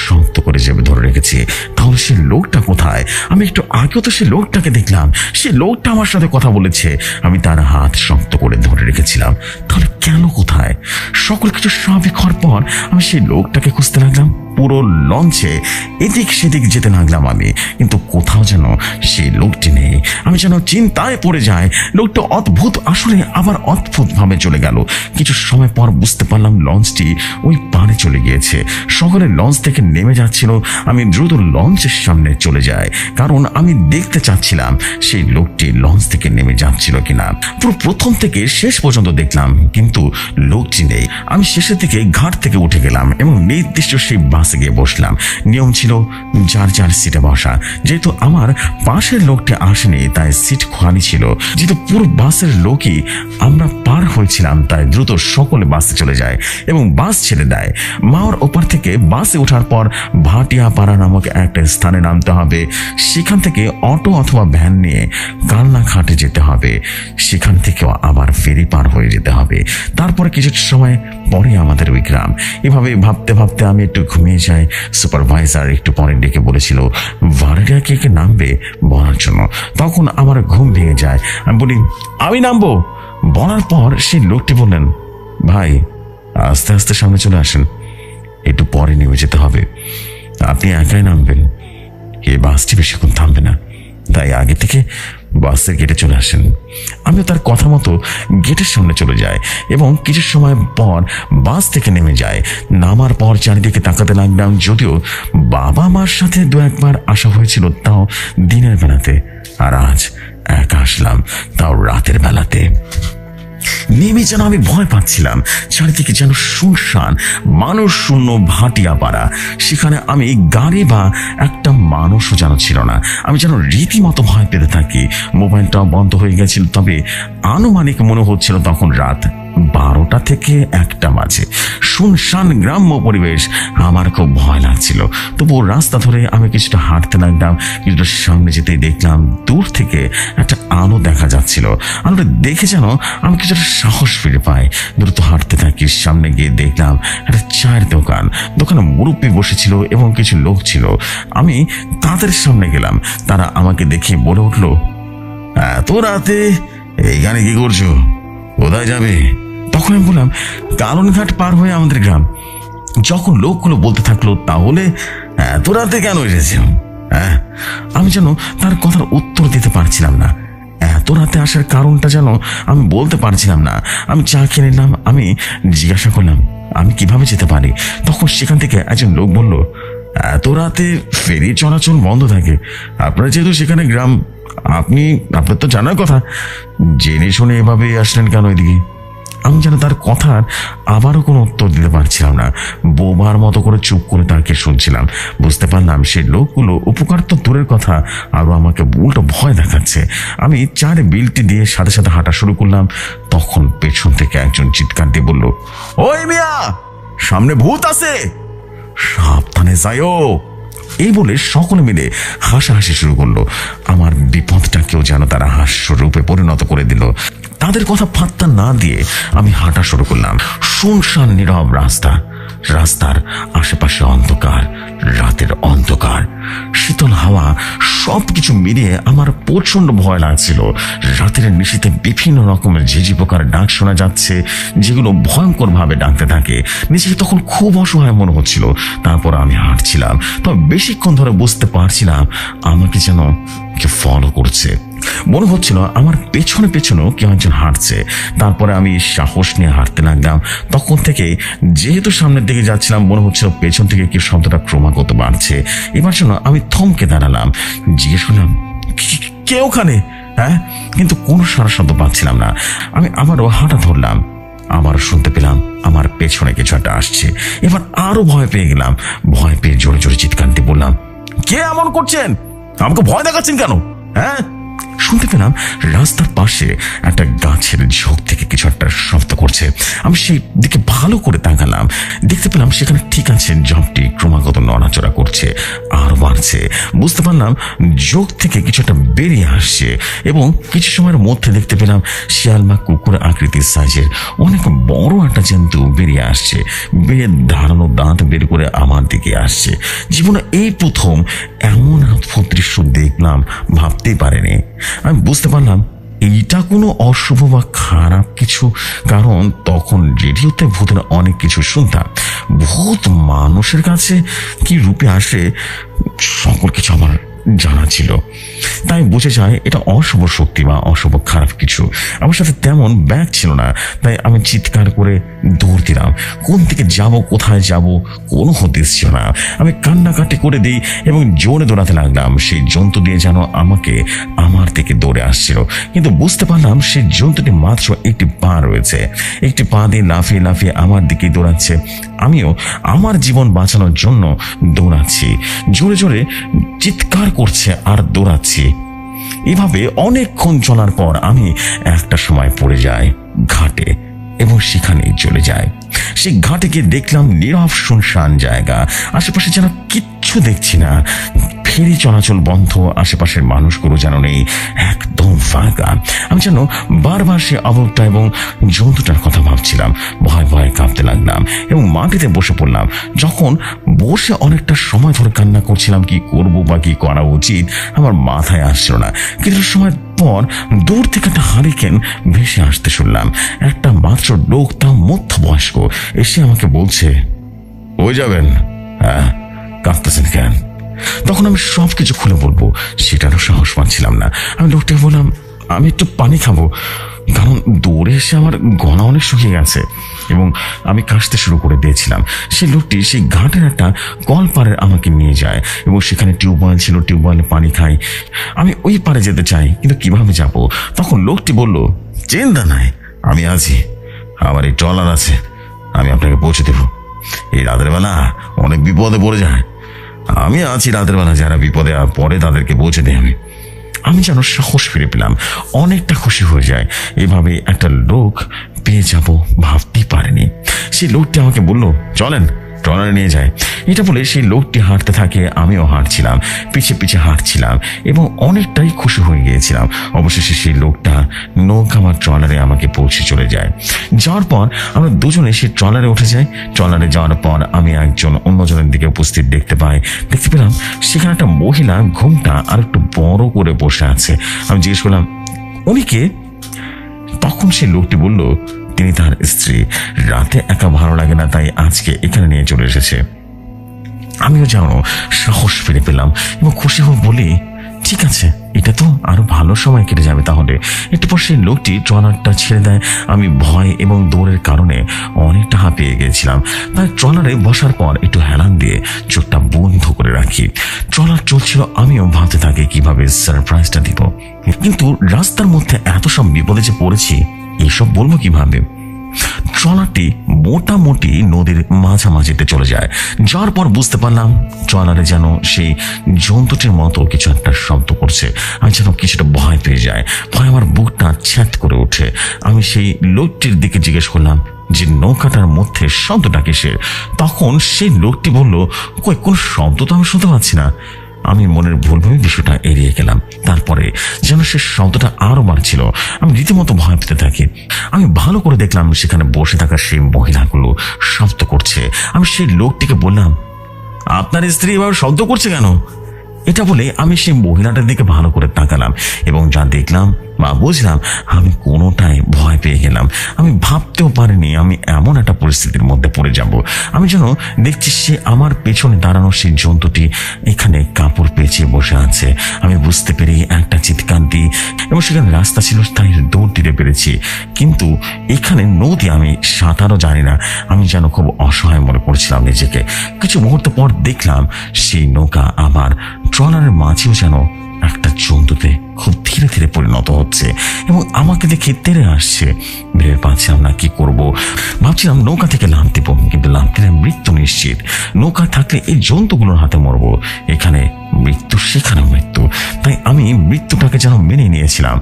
[SPEAKER 1] শক্ত করে চেপে ধরে রেখেছি। তাহলে সে লোকটা কোথায়? আমি একটু আগেও তো সে লোকটাকে দেখলাম। সে লোকটা আমার সাথে কথা বলেছে। আমি তার হাত শক্ত করে ধরে রেখেছিলাম। তাহলে গেল কোথায়? সকল কিছু স্বাভাবিক হওয়ার পর আমি সেই লোকটাকে খুঁজতে লাগলাম। পুরো লঞ্চে এদিক সেদিক যেতে লাগলাম আমি, কিন্তু কোথাও যেন সেই লোকটি নেই। আমি যেন চিন্তায় পড়ে যাই। লোকটা অদ্ভুত, আসলে আবার অদ্ভুত ভাবে চলে গেল। কিছু সময় পর বুঝতে পারলাম লঞ্চটি ওই পাড়ে চলে গিয়েছে। সকলে লঞ্চ থেকে নেমে যাচ্ছিল। আমি দ্রুত লঞ্চের সামনে চলে যাই, কারণ আমি দেখতে চাচ্ছিলাম সেই লোকটি লঞ্চ থেকে নেমে যাচ্ছিল কিনা। পুরো প্রথম থেকে শেষ পর্যন্ত দেখলাম, কিন্তু লোকটি নেই। আমি শেষের দিকে ঘাট থেকে উঠে গেলাম এবং নির্দিষ্ট সেই বাসে গিয়ে বসলাম। নিয়ম ছিল যার যার সিটে বসা। যেহেতু আমার পাশের লোকটি আসেনি, তাই সিট খালি ছিল। যেহেতু পুরো বাসের লোকই আমরা পার হয়েছিলাম, তাই দ্রুত সকলে বাসে চলে যায় এবং বাস ছেড়ে দেয়। মাওয়ার ওপার থেকে বাসে ওঠার পর ভাটিয়াপাড়া নামক একটা স্থানে নামতে হবে। সেখান থেকে অটো অথবা ভ্যান নিয়ে কালনাঘাটে যেতে হবে। সেখান থেকেও আবার ফেরি পার হয়ে যেতে হবে। তারপরে কিছু সময় পরে আমাদের ওই গ্রাম। এভাবে ভাবতে ভাবতে আমি একটু ঘুমিয়ে যাই। সুপারভাইজার একটু পরে ডেকে বলেছিল ভাড়াটিয়া কে কে নামবে বলার জন্য। তখন আমার ঘুম ভেঙে যায়। আমি বলি আমি নামবো। বলার পর সেই লোকটি বললেন, ভাই আস্তে আস্তে সামনে চলে আসেন, একটু পরে নেমে যেতে হবে। আপনি একাই নামবেন, এই বাসটি বেশিক্ষণ থামবে না, তাই আগে থেকে বাসের গেটে চলে আসেন। আমিও তার কথা মতো গেটের সামনে চলে যাই এবং কিছু সময় পর বাস থেকে নেমে যায়। নামার পর চারিদিকে তাকাতে লাগলাম। যদিও বাবা মার সাথে দু একবার আসা হয়েছিল, তাও দিনের বেলাতে, আর আজ একা আসলাম, তাও রাতের বেলাতে। নেমে যেন আমি ভয় পাচ্ছিলাম। চারিদিকে যেন শুনশান, মানুষ শূন্য ভাটিয়াপাড়া। সেখানে আমি গাড়ি বা একটা মানুষও যেন ছিল না। আমি যেন রীতিমতো ভয় পেতে থাকি। মোবাইলটা বন্ধ হয়ে গেছিল, তবে আনুমানিক মনে হচ্ছিল তখন রাত 12টা থেকে 1টা বাজে। শুনশান গ্রাম্য পরিবেশ। আমার খুব ভয় লাগছিল, তবু রাস্তা ধরে আমি কিছুটা হাঁটতে লাগলাম। কিছুটা সামনে যেতেই দেখলাম দূর থেকে একটা আলো দেখা যাচ্ছিল। আলোটা দেখে যেন আমি কিছুটা সাহস ফিরে পাই। দ্রুত হাঁটতে থাকি। সামনে গিয়ে দেখলাম একটা চায়ের দোকান। দোকানে মুরব্বি বসেছিল এবং কিছু লোক ছিল। আমি তাদের সামনে গেলাম। তারা আমাকে দেখে বলে উঠলো, এত রাতে এইখানে কি করছো, কোথায় যাবে? তখন আমি বললাম কালনঘাট পার হয়ে আমাদের গ্রাম। যখন লোকগুলো বলতে থাকলো, তাহলে এত রাতে কেন এসেছে? হ্যাঁ, আমি যেন তার কথার উত্তর দিতে পারছিলাম না। এত রাতে আসার কারণটা যেন আমি বলতে পারছিলাম না। আমি চা কিনে নিলাম। আমি জিজ্ঞাসা করলাম আমি কিভাবে যেতে পারি। তখন সেখান থেকে একজন লোক বলল, এত রাতে ফেরি চলাচল বন্ধ থাকে। আপনারা যেহেতু সেখানে গ্রাম, আপনার তো জানার কথা, জেনে শুনে এভাবে আসলেন কেন এদিকে? আমি যেন তার কথার আবারও কোনো উত্তর দিতে পারছিলাম না। বোবার মতো করে চুপ করে তাকে শুনছিলাম। বুঝতে পারলাম সেই লোকগুলো উপকার তো দূরের কথা, আরো আমাকে উল্টো ভয় দেখাচ্ছে। আমি চারে বিলটি দিয়ে সাথে সাথে হাঁটা শুরু করলাম। তখন পেছন থেকে একজন চিৎকার দিয়ে বলল, ওই মিয়া, সামনে ভূত আছে, সাবধানে যাইও। এই বলে সকলে মিলে হাসাহাসি শুরু করলো। আমার বিপদটাকেও যেন তারা হাস্যরূপে পরিণত করে দিল। তাদের কথা পাত্তা না দিয়ে আমি হাঁটা শুরু করলাম। শুনশান নীরব রাস্তা। রাস্তার আশেপাশে অন্ধকার, রাতের অন্ধকার, শীতল হাওয়া, সবকিছু মিলিয়ে আমার প্রচন্ড ভয় লাগছিল। রাতের নিশীথে বিভিন্ন রকমের ঝিঝি পোকার ডাক শোনা যাচ্ছে, যেগুলো ভয়ঙ্কর ভাবে ডাকতে থাকে। নিজেকে তখন খুব অসহায় মনে হচ্ছিল। তারপর আমি হাঁটছিলাম, তবে বেশিক্ষণ ধরে বুঝতে পারছিলাম আমাকে যেন কে ফলো করছে। মনে হচ্ছিল আমার পেছনে পেছনেও কেউ একজন হাঁটছে। তারপরে আমি সাহস নিয়ে হাঁটতে লাগলাম। তখন থেকে যেহেতু সামনের দিকে যাচ্ছিলাম, মনে হচ্ছিল পেছন থেকে কি শব্দটা ক্রমাগত বাড়ছে। এবার জন্য আমি থমকে দাঁড়ালাম। জিজ্ঞেস করলাম, কে ওখানে? হ্যাঁ, কিন্তু কোনো সারা শব্দ পাচ্ছিলাম না। আমি আবারও হাঁটা ধরলাম। আবার শুনতে পেলাম আমার পেছনে কিছু একটা আসছে। এবার আরো ভয় পেয়ে গেলাম। ভয় পেয়ে জোরে জোরে চিৎকার দিয়ে বললাম, কে এমন করছেন? আমাকে ভয় দেখাচ্ছেন কেন? হ্যাঁ? শুনতে পেলাম রাস্তার পাশে একটা গাছের ঝোঁক থেকে কিছু একটা শব্দ করছে। আমি সেই দিকে ভালো করে তাকালাম। দেখতে পেলাম সেখানে ঠিক আছে, ঝোঁকটি ক্রমাগত নড়াচড়া করছে আর বাড়ছে। বুঝতে পারলাম ঝোঁক থেকে কিছু একটা বেরিয়ে আসছে এবং কিছু সময়ের মধ্যে দেখতে পেলাম শিয়াল বা কুকুর আকৃতির সাইজের অনেক বড় একটা জন্তু বেরিয়ে আসছে। বেরিয়ে ধারালো দাঁত বের করে আমার দিকে আসছে। জীবনে এই প্রথম এমন অদ্ভুত দৃশ্য দেখলাম, ভাবতেই পারিনি। আমি বুঝতে পারলাম এইটা কোনো অশুভ বা খারাপ কিছু, কারণ তখন রেডিওতে ভূতের অনেক কিছু শুনতাম। ভূত মানুষের কাছে কি রূপে আসে সকল কিছু আমার জানা ছিল, তাই বুঝে যায় এটা অশুভ শক্তি বা অশুভ খারাপ কিছু। আমার সাথে তেমন ব্যাগ ছিল না, তাই আমি চিৎকার করে দৌড় দিলাম। কোন দিকে যাব, কোথায় যাব, কোনো হদিস ছিল না। আমি কান্নাকাটি করে দিই এবং জোরে দৌড়াতে লাগলাম। সেই জন্তু দিয়ে যেন আমাকে আমার দিকে দৌড়ে আসছিল, কিন্তু বুঝতে পারলাম সেই জন্তুটি মাত্র একটি পা রয়েছে, একটি পা দিয়ে লাফিয়ে লাফিয়ে আমার দিকে দৌড়াচ্ছে। আমিও আমার জীবন বাঁচানোর জন্য দৌড়াচ্ছি, জোরে জোরে চিৎকার করছে আর দৌড়াচ্ছি। এভাবে অনেকক্ষণ চলার পর আমি একটা সময় পড়ে যাই ঘাটে এবং সেখানেই চলে যায়। সেই ঘাটে গিয়ে দেখলাম নীরব শুনশান জায়গা, আশেপাশে যেন কিচ্ছু দেখছি না। ফেরি চলাচল বন্ধ, আশেপাশের মানুষগুলো যেন নেই, একদম ফাঁকা। আমি যেন বারবার সে অবস্থা এবং জন্তুটার কথা ভাবছিলাম। ভয় ভয়ে কাঁপতে লাগলাম এবং মাটিতে বসে পড়লাম। যখন বসে অনেকটা সময় ধরে কান্না করছিলাম, কি করব বা কি করা উচিত আমার মাথায় আসছিল না। কিছু সময় পর দূর থেকে একটা হারিকেন ভেসে আসতে শুনলাম। একটা মাত্র লোক, তাও মধ্যবয়স্ক, এসে আমাকে বলছে, ওই যাবেন? হ্যাঁ, কাঁদতেছেন কেন? তখন আমি সবকিছু খুলে বলবো সেটারও সাহস পাচ্ছিলাম না। আমি লোকটাকে বললাম, আমি একটু পানি খাবো, কারণ দৌড়ে এসে আমার গলা অনেক শুকিয়ে গেছে এবং আমি কাশতে শুরু করে দিয়েছিলাম। সেই লোকটি সেই ঘাটের একটা কল পাড়ে আমাকে নিয়ে যায় এবং সেখানে টিউবওয়েল ছিল, টিউবওয়েলে পানি খাই। আমি ওই পাড়ে যেতে চাই, কিন্তু কিভাবে যাব? তখন লোকটি বলল, চিন্তা নাই, আমি আছি, আমার এই ট্রলার আছে, আমি আপনাকে পৌঁছে দেব। এই রাতের বেলা অনেক বিপদে পড়ে যায়, আমি আছি রাতের বেলা, যারা বিপদে আর পরে তাদেরকে পৌঁছে দিই। আমি যেন সাহস ফিরে পেলাম, অনেকটা খুশি হয়ে যায়। এভাবে একটা লোক পেয়ে যাব ভাবতেই পারিনি। সেই লোকটি আমাকে বলল, চলেন, ট্রলারে নিয়ে যায়। এটা বলে সেই লোকটি হাঁটতে থাকে, আমিও হাঁটছিলাম, পিছে পিছে হাঁটছিলাম এবং অনেকটাই খুশি হয়ে গিয়েছিলাম। অবশেষে সেই লোকটা নৌকা বা ট্রলারে আমাকে পৌঁছে চলে যায়। যাওয়ার পর আমরা দুজনে সেই ট্রলারে উঠে যাই। ট্রলারে যাওয়ার পর আমি একজন অন্যজনের দিকে উপস্থিত দেখতে পেলাম সেখানে একটা মহিলা ঘুমটা আর একটু বড় করে বসে আছে। আমি জিজ্ঞেস করলাম, উনি কে? তখন সেই লোকটি বলল, তিনি তার স্ত্রী, রাতে একা ভালো লাগে না, তাই আজকে এখানে নিয়ে চলে এসেছে। আমিও জানো সাহস ফিরে পেলাম এবং খুশি হয়ে বলি, ঠিক আছে, এটা তো আরো ভালো সময় কেটে যাবে। তাহলে একটু পর সেই লোকটি ট্রলারটা ছেড়ে দেয়। আমি ভয় এবং দৌড়ের কারণে অনেকটা হাঁপিয়ে গেছিলাম, তাই ট্রলারে বসার পর একটু হেলান দিয়ে চোখটা বন্ধ করে রাখি। ট্রলার চলছিল, আমিও ভাবতে থাকি কিভাবে সারপ্রাইজটা দিব, কিন্তু রাস্তার মধ্যে এত সব বিপদে যে পড়েছি, এসব বলবো কিভাবে? ট্রলারটি মোটামুটি নদীর মাঝামাঝিতে চলে যায়। যাওয়ার পর বুঝতে পারলাম ট্রলারে যেন সেই জন্তুটির মতো কিছু একটা শব্দ করছে। আমি যেন কিছুটা ভয় পেয়ে যায়, ভয় আমার বুকটা ছ্যাঁত করে ওঠে। আমি সেই লোকটির দিকে জিজ্ঞেস করলাম যে নৌকাটার মধ্যে শব্দটা কিসের? তখন সেই লোকটি বলল, কই, কোন শব্দ তো আমি শুনতে পাচ্ছি না। আমি মনের ভুলভাবে বিষয়টা এড়িয়ে গেলাম। তারপরে যেন সে শব্দটা আরো বাড়ছিল। আমি রীতিমতো ভয় পেতে থাকি। আমি ভালো করে দেখলাম সেখানে বসে থাকা সেই মহিলাগুলো শব্দ করছে। আমি সেই লোকটিকে বললাম, আপনার স্ত্রী এবার শব্দ করছে কেন? এটা বলে আমি সেই মহিলাটার দিকে ভালো করে তাকালাম এবং যা দেখলাম বা বুঝলাম, আমি কোনোটাই ভয় পেয়ে গেলাম। আমি ভাবতেও পারিনি আমি এমন একটা পরিস্থিতির মধ্যে পড়ে যাব। আমি যেন দেখছি সে আমার পেছনে দাঁড়ানো সেই জন্তুটি এখানে কাপড় পেঁচিয়ে বসে আছে। আমি বুঝতে পেরে একটা চিৎকার দিই এবং সেখানে রাস্তা ছিল, তাই দৌড় দিতে পেরেছি। কিন্তু এখানে নদী, আমি সাঁতারও জানি না। আমি যেন খুব অসহায় মনে করছিলাম নিজেকে। কিছু মুহূর্ত পর দেখলাম সেই নৌকা আবার ট্রলারের মাঝেও যেন একটা জন্তুতে খুব ধীরে ধীরে পরিণত হচ্ছে এবং আমাকে দেখে তেড়ে আসছে। ভেবে পাচ্ছিলাম না কি করব। ভাবছিলাম নৌকা থেকে লাফ দিব, কিন্তু লাফ দিলে মৃত্যু নিশ্চিত। নৌকা থাকলে এই জন্তুগুলোর হাতে মরবো, এখানে মৃত্যু সেখানে মৃত্যু। তাই আমি মৃত্যুটাকে যেন মেনে নিয়েছিলাম,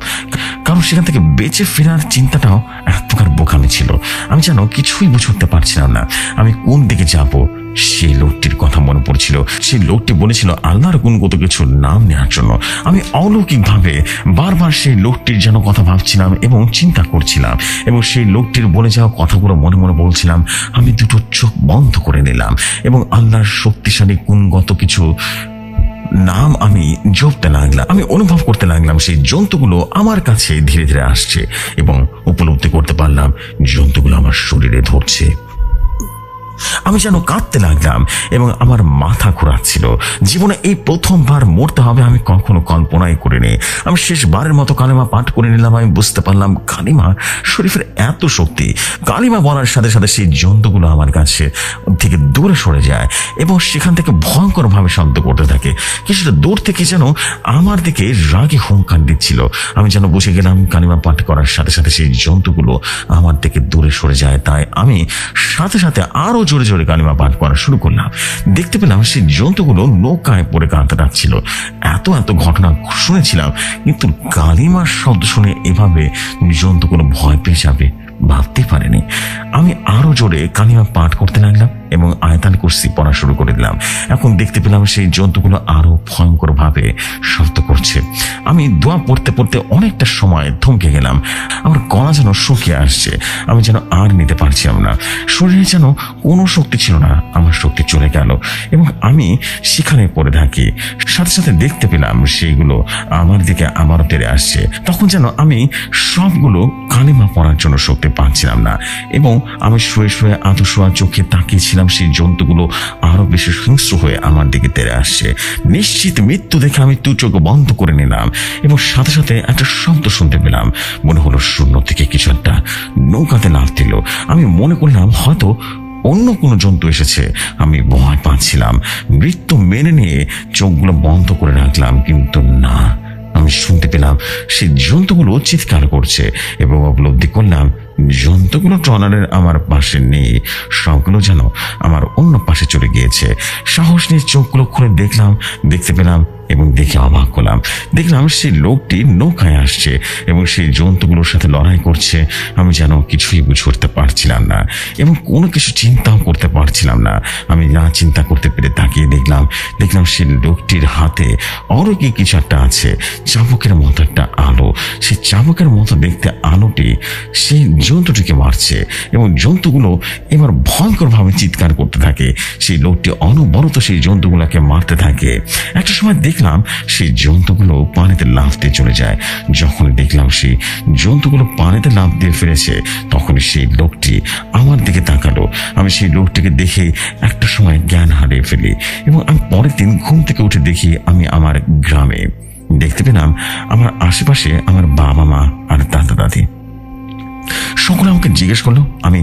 [SPEAKER 1] কারণ সেখান থেকে বেঁচে ফেরার চিন্তাটাও এক প্রকার বোকামি ছিল। আমি যেন কিছুই বুঝতে পারছিলাম না আমি কোন দিকে যাব। সেই লোকটির কথা মনে পড়ছিল। সেই লোকটি বলেছিল আল্লাহর গুণগত কিছু নাম নেওয়ার জন্য। আমি অলৌকিকভাবে বারবার সেই লোকটির যেন কথা ভাবছিলাম এবং চিন্তা করছিলাম এবং সেই লোকটির বলে যাওয়া কথাগুলো মনে মনে বলছিলাম। আমি দুটো চোখ বন্ধ করে নিলাম এবং আল্লাহর শক্তিশালী গুণগত কিছু নাম আমি জপতে লাগলাম। আমি অনুভব করতে লাগলাম সেই জন্তুগুলো আমার কাছে ধীরে ধীরে আসছে এবং উপলব্ধি করতে পারলাম জন্তুগুলো আমার শরীরে ধরছে। আমি যেন কাঁদতে লাগলাম এবং আমার মাথা ঘোরাচ্ছিল। জীবনে এই প্রথমবার মরতে হবে আমি কখনো কল্পনাই করিনি। আমি শেষবারের মতো কালিমা পাঠ করে নিলাম। আমি বুঝতে পারলাম কালিমা শরীফের এত শক্তি। কালিমা বলার সাথে সাথে সেই জন্তুগুলো আমার কাছে থেকে দূরে সরে যায় এবং সেখান থেকে ভয়ঙ্করভাবে শব্দ করতে থাকে। কিছুটা দূর থেকে যেন আমার দিকে রাগে হুঙ্কার দিচ্ছিল। আমি যেন বুঝে গেলাম কালিমা পাঠ করার সাথে সাথে সেই জন্তুগুলো আমার থেকে দূরে সরে যায়। তাই আমি সাথে সাথে আরো জোরে জোরে কালিমা পাঠ করা শুরু করলাম। দেখতে পেলাম সেই জন্তুগুলো নৌকায় পড়ে কাঁদতে ডাকছিল। এত এত ঘটনা শুনেছিলাম, কিন্তু কালিমার শব্দ শুনে এভাবে জন্তুগুলো ভয় পেয়ে যাবে ভাবতে পারেনি। আমি আরো জোরে কালিমা পাঠ করতে লাগলাম এবং আয়াতুল কুরসি পড়া শুরু করে দিলাম। এখন দেখতে পেলাম সেই জন্তুগুলো আরো ভয়ঙ্কর ভাবে শব্দ করছে। আমি দোয়া পড়তে পড়তে অনেকটা সময় থমকে গেলাম। আমার গলা যেন শুকিয়ে আসছে। আমি যেন আর নিতে পারছিলাম না। শরীরে যেন কোনো শক্তি ছিল না। আমার শক্তি চলে গেল এবং আমি সেখানে পড়ে থাকি। সাথে সাথে দেখতে পেলাম সেইগুলো আমার দিকে আবারও তেড়ে আসছে। তখন যেন আমি সবগুলো কালিমা পড়ার জন্য শক্তি পাচ্ছিলাম না এবং আমি শুয়ে শুয়ে আধশোয়া চোখে তাকিয়েছিলাম। সেই জন্তুগুলো আরো বেশি হিংস্র হয়ে আমার দিকে তেড়ে আসছে। নিশ্চিত মৃত্যু দেখে আমি দু চোখ বন্ধ করে নিলাম এবং সাথে সাথে একটা শব্দ শুনতে পেলাম। মনে হলো শূন্য থেকে কিছু একটা নৌকাতে লাফ দিল। আমি মনে করলাম হয়তো অন্য কোনো জন্তু এসেছে। আমি ভয় পাচ্ছিলাম। মৃত্যু মেনে নিয়ে চোখগুলো বন্ধ করে রাখলাম, কিন্তু না, আমি শুনতে পেলাম সেই জন্তুগুলো চিৎকার করছে এবং উপলব্ধি করলাম জন্তুগুলো ট্রলারের আমার পাশে নেই। সবগুলো যেন আমার অন্য পাশে চলে গিয়েছে। সাহস নিয়ে চোখগুলো খুলে দেখতে পেলাম এবং দেখে অবাক হলাম। দেখলাম সেই লোকটি নৌকায় আসছে এবং সেই জন্তুগুলোর সাথে লড়াই করছে। আমি যেন কিছুই বুঝে উঠতে পারছিলাম না এবং কোনো কিছু চিন্তাও করতে পারছিলাম না। আমি না চিন্তা করতে পেরে তাকিয়ে দেখলাম সেই লোকটির হাতে আরো কি কিছু একটা আছে, চাবুকের মতো একটা আলো। সেই চাবুকের মতো দেখতে আলোটি সেই জন্তুটিকে মারছে এবং জন্তুগুলো এবার ভয়ঙ্করভাবে চিৎকার করতে থাকে। সেই লোকটি অনবরত সেই জন্তুগুলোকে মারতে থাকে। একটা সময় দেখলাম সেই জন্তুগুলো পানিতে লাফ দিয়ে চলে যায়। যখন দেখলাম সেই জন্তুগুলো পানিতে লাফ দিয়ে ফিরেছে, তখন সেই লোকটি আমার দিকে তাকালো। আমি সেই লোকটিকে দেখে একটা সময় জ্ঞান হারিয়ে ফেলি এবং আমি পরের দিন ঘুম থেকে উঠে দেখি আমি আমার গ্রামে। দেখতে পেলাম আমার আশেপাশে আমার বাবা মা আর দাদা দাদি। সকলে আমাকে জিজ্ঞেস করলো আমি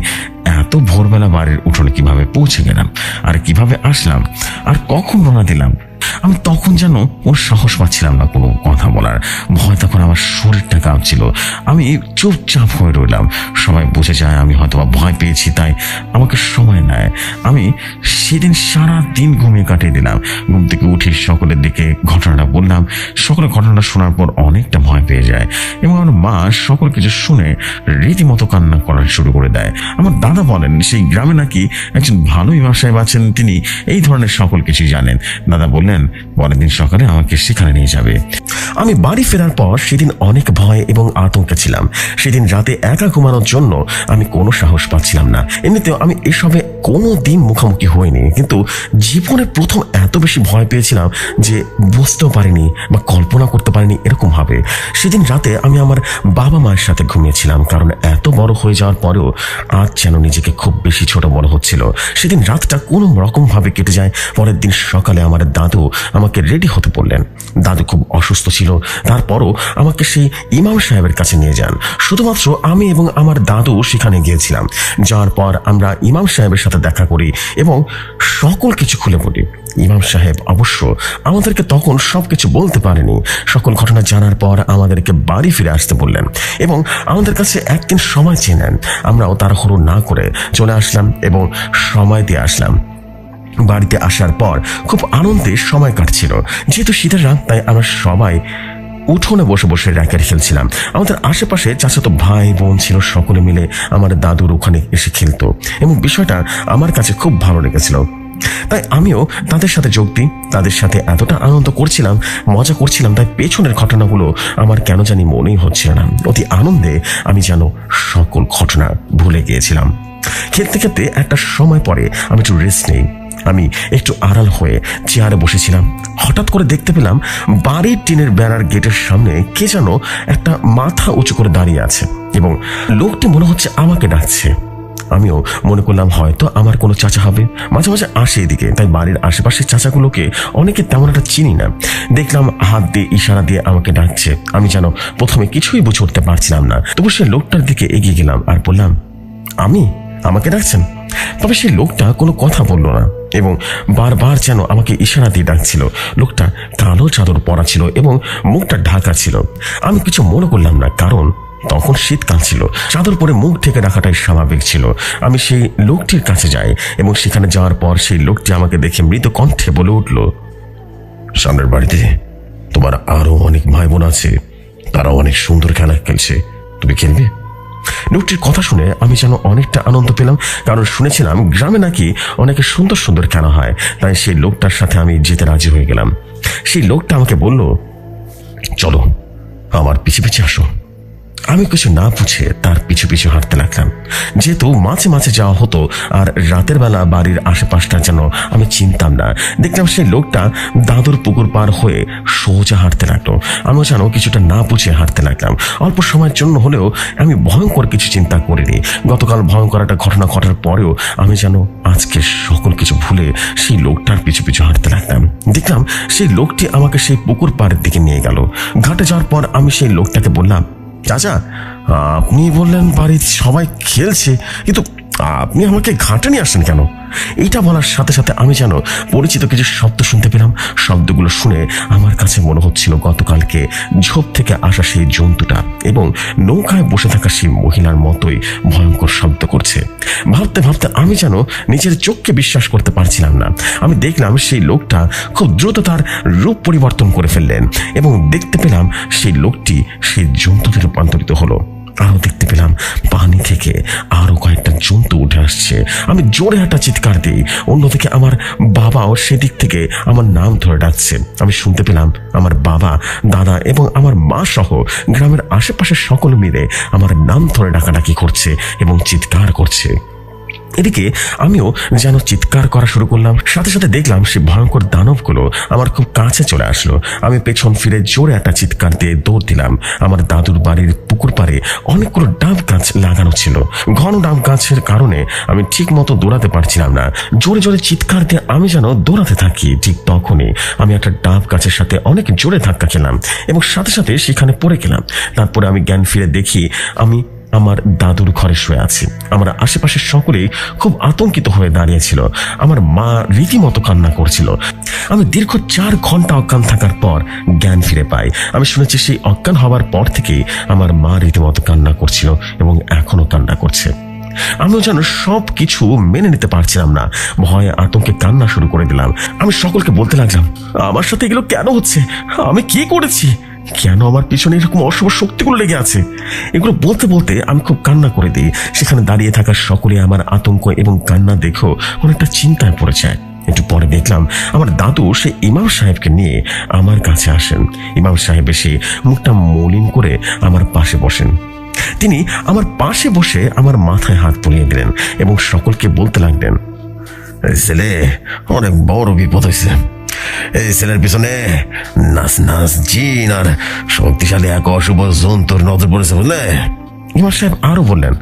[SPEAKER 1] এত ভোরবেলা বাড়ির উঠোনে কিভাবে পৌঁছে গেলাম, আর কিভাবে আসলাম, আর কখন রওনা দিলাম। আমি তখন যেন কোনো সাহস পাচ্ছিলাম না কোনো কথা বলার। ভয় তখন আমার শরীরটা কাঁপছিল। আমি চুপচাপ হয়ে রইলাম। সবাই বুঝে যায় আমি হয়তো ভয় পেয়েছি, তাই আমাকে সময় নেয়। আমি সেদিন সারা দিন ঘুমিয়ে কাটিয়ে দিলাম। ঘুম থেকে উঠে সকলের দিকে ঘটনাটা বললাম। সকলের ঘটনাটা শোনার পর অনেকটা ভয় পেয়ে যায় এবং আমার মা সকল কিছু শুনে রীতিমতো কান্না করা শুরু করে দেয়। আমার দাদা বলেন সেই গ্রামে নাকি একজন ভালো ইমাম সাহেব আছেন, তিনি এই ধরনের সকল কিছুই জানেন। দাদা বললেন পরের দিন সকালে আমাকে সেখানে নিয়ে যাবে। আমি বাড়ি ফেরার পর সেদিন অনেক ভয় এবং আতঙ্কে ছিলাম। সেদিন রাতে একা ঘুমানোর জন্য আমি কোনো সাহস পাচ্ছিলাম না। এমনিতেও আমি এসবে কোনো দিন মুখোমুখি হইনি, কিন্তু জীবনে প্রথম এত বেশি ভয় পেয়েছিলাম যে বুঝতেও পারিনি বা কল্পনা করতে পারিনি এরকম হবে। সেদিন রাতে আমি আমার বাবা মায়ের সাথে ঘুমিয়েছিলাম, কারণ এত বড় হয়ে যাওয়ার পরেও আজ যেন নিজেকে খুব বেশি ছোট মনে হচ্ছিল। সেদিন রাতটা কোনো রকম ভাবে কেটে যায়। পরের দিন সকালে আমার দাদু আমাকে রেডি হতে বললেন। দাদু খুব অসুস্থ ছিল, তারপরও আমাকে সেই ইমাম সাহেবের কাছে নিয়ে যান। শুধুমাত্র আমি এবং আমার দাদু সেখানে গিয়েছিলাম। যাওয়ার পর আমরা ইমাম সাহেবের সাথে দেখা করি এবং সকল কিছু খুলে বলি। ইমাম সাহেব অবশ্য আমাদেরকে তখন সবকিছু বলতে পারেনি। সকল ঘটনা জানার পর আমাদেরকে বাড়ি ফিরে আসতে বললেন এবং আমাদের কাছে একদিন সময় চেয়ে নেন। আমরাও তাড়াহুড়ো না করে চলে আসলাম এবং সময় দিয়ে আসলাম। বাড়িতে আসার পর খুব আনন্দে সময় কাটছিল। যেহেতু শীতের রাত, তাই আমরা সবাই উঠোনে বসে বসে র্যাকেট খেলছিলাম। আমাদের আশেপাশে চাচাতো ভাই বোন ছিল, সকলে মিলে আমার দাদুর ওখানে এসে খেলতো এবং বিষয়টা আমার কাছে খুব ভালো লেগেছিল। তাই আমিও তাদের সাথে যোগ দিই। তাদের সাথে এতটা আনন্দ করছিলাম, মজা করছিলাম, তাই পেছনের ঘটনাগুলো আমার কেন জানি মনেই হচ্ছিল না। অতি আনন্দে আমি যেন সকল ঘটনা ভুলে গিয়েছিলাম। খেলতে খেলতে একটা সময় পরে আমি একটু রেস্ট নেই।
[SPEAKER 2] আমি একটু আড়াল হয়ে চেয়ারে বসেছিলাম। হঠাৎ করে দেখতে পেলাম বাড়ির টিনের বেড়ার গেটের সামনে কে যেন একটা মাথা উঁচু করে দাঁড়িয়ে আছে এবং লোকটি মনে হচ্ছে আমাকে ডাকছে। আমিও মনে করলাম হয়তো আমার কোনো চাচা হবে, মাঝে মাঝে আসে এদিকে, তাই বাড়ির আশেপাশের চাচাগুলোকে অনেকে তেমন একটা চিনি না। দেখলাম হাত দিয়ে ইশারা দিয়ে আমাকে ডাকছে। আমি যেন প্রথমে কিছুই বুঝে উঠতে পারছিলাম না, তবু সে লোকটার দিকে এগিয়ে গেলাম আর বললাম, আমাকে ডাকছেন? তবে সেই লোকটা কোনো কথা বলল না এবং বারবার যেন আমাকে ইশারা দিয়ে ডাকছিল। লোকটা কালো চাদর পরা ছিল এবং মুখটা ঢাকা ছিল। আমি কিছু মনে করলাম না, কারণ তখন শীতকাল ছিল। চাদর পরে মুখ ঢেকে রাখাটাই স্বাভাবিক ছিল। আমি সেই লোকটির কাছে যাই এবং সেখানে যাওয়ার পর সেই লোকটি আমাকে দেখে মৃত কণ্ঠে বলে উঠল, সামনের বাড়িতে তোমার আরো অনেক ভাই বোন আছে, তারা অনেক সুন্দর খেলা খেলছে, তুমি খেলবে? লোকটির কথা শুনে আমি যেন অনেকটা আনন্দ পেলাম, কারণ শুনেছিলাম গ্রামে নাকি অনেকে সুন্দর সুন্দর খেলা হয়। তাই সেই লোকটার সাথে আমি যেতে রাজি হয়ে গেলাম। সেই লোকটা আমাকে বলল, চলো আমার পিছে পিছে আসো। আমি কিছু না বুঝে তার পিছু পিছু হাঁটতে লাগলাম। যেহেতু মাঝে মাঝে যাওয়া হতো আর রাতের বেলা বাড়ির আশেপাশটা যেন আমি চিনতাম না, দেখলাম সেই লোকটা দাদুর পুকুর পার হয়ে সোজা হাঁটতে লাগলো। আমিও যেন কিছুটা না বুঝে হাঁটতে লাগলাম। অল্প সময়ের জন্য হলেও আমি ভয়ঙ্কর কিছু চিন্তা করিনি। গতকাল ভয়ঙ্কর একটা ঘটনা ঘটার পরেও আমি যেন আজকে সকল কিছু ভুলে সেই লোকটার পিছু পিছু হাঁটতে লাগলাম। দেখলাম সেই লোকটি আমাকে সেই পুকুর পাড়ের দিকে নিয়ে গেল। ঘাটে যাওয়ার পর আমি সেই লোকটাকে বললাম, চাচা, আপনি বললেন বাড়ির সবাই খেলছে, কিন্তু আপনি আমাকে ঘাটে নিয়ে আসেন কেন? এইটা বলার সাথে সাথে আমি যেন পরিচিত কিছু শব্দ শুনতে পেলাম। শব্দগুলো শুনে আমার কাছে মনে হচ্ছিল গতকালকে ঝোপ থেকে আসা সেই জন্তুটা এবং নৌকায় বসে থাকা সেই মহিলার মতোই ভয়ঙ্কর শব্দ করছে। ভাবতে ভাবতে আমি যেন নিজের চোখকে বিশ্বাস করতে পারছিলাম না। আমি দেখলাম সেই লোকটা খুব দ্রুত তার রূপ পরিবর্তন করে ফেললেন এবং দেখতে পেলাম সেই লোকটি সেই জন্তুতে রূপান্তরিত হলো। আরো দেখতে পেলাম পানি থেকে আরো কয়েকটা জন্তু উঠে আসছে। আমি জোরে একটা চিৎকার দিই। অন্যদিকে আমার বাবাও সেদিক থেকে আমার নাম ধরে ডাকছে। আমি শুনতে পেলাম আমার বাবা, দাদা এবং আমার মা সহ গ্রামের আশেপাশের সকল মিলে আমার নাম ধরে ডাকাডাকি করছে এবং চিৎকার করছে। এদিকে আমিও যেন চিৎকার করা শুরু করলাম। সাথে সাথে দেখলাম সে ভয়ঙ্কর দানবগুলো আমার খুব কাছে চলে আসলো। আমি পেছন ফিরে জোরে একটা চিৎকার দিয়ে দৌড় দিলাম। আমার দাদুর বাড়ির পুকুর পাড়ে অনেকগুলো ডাব গাছ লাগানো ছিল। ঘন ডাব গাছের কারণে আমি ঠিক মতো দৌড়াতে পারছিলাম না। জোরে জোরে চিৎকার দিয়ে আমি যেন দৌড়াতে থাকি। ঠিক তখনই আমি একটা ডাব গাছের সাথে অনেক জোরে ধাক্কা খেলাম এবং সাথে সাথে সেখানে পড়ে গেলাম। তারপরে আমি জ্ঞান ফিরে দেখি আমি আমার দাদুর ঘরে শুয়ে আছি। আমার আশেপাশের সকলেই খুব আতঙ্কিত হয়ে দাঁড়িয়েছিল। আমার মা রীতিমতো কান্না করছিল। আমি দীর্ঘ 4 ঘন্টা অজ্ঞান থাকার পর জ্ঞান ফিরে পাই। আমি শুনেছি সেই অজ্ঞান হওয়ার পর থেকেই আমার মা রীতিমতো কান্না করছিল এবং এখনো কান্না করছে। আমিও যেন সব কিছু মেনে নিতে পারছিলাম না। ভয়ে আতঙ্কে কান্না শুরু করে দিলাম। আমি সকলকে বলতে লাগলাম, আমার সাথে এগুলো কেন হচ্ছে? আমি কি করেছি? কেন আমার পিছনে এরকম অশুভ শক্তিগুলো লেগে আছে? এগুলো বলতে বলতে আমি খুব কান্না করে দিই। সেখানে দাঁড়িয়ে থাকা সকলে আমার আতঙ্ক এবং কান্না দেখো অনেকটা চিন্তায় পড়ে যায়। একটু পরে দেখলাম আমার দাদু সে ইমাম সাহেবকে নিয়ে আমার কাছে আসেন। ইমাম সাহেব এসে মুখটা মলিন করে আমার পাশে বসেন। তিনি আমার পাশে বসে আমার মাথায় হাত বুলিয়ে দিলেন এবং সকলকে বলতে লাগলেন, ছেলে, অনেক বড় বিপদ হয়েছে। এই ছেলের পিছনে নাচ নাচ জিন আর শক্তিশালী এক অশুভ জন্তুর নজর পড়েছে, বুঝলে? ইমাম সাহেব আরো বললেন,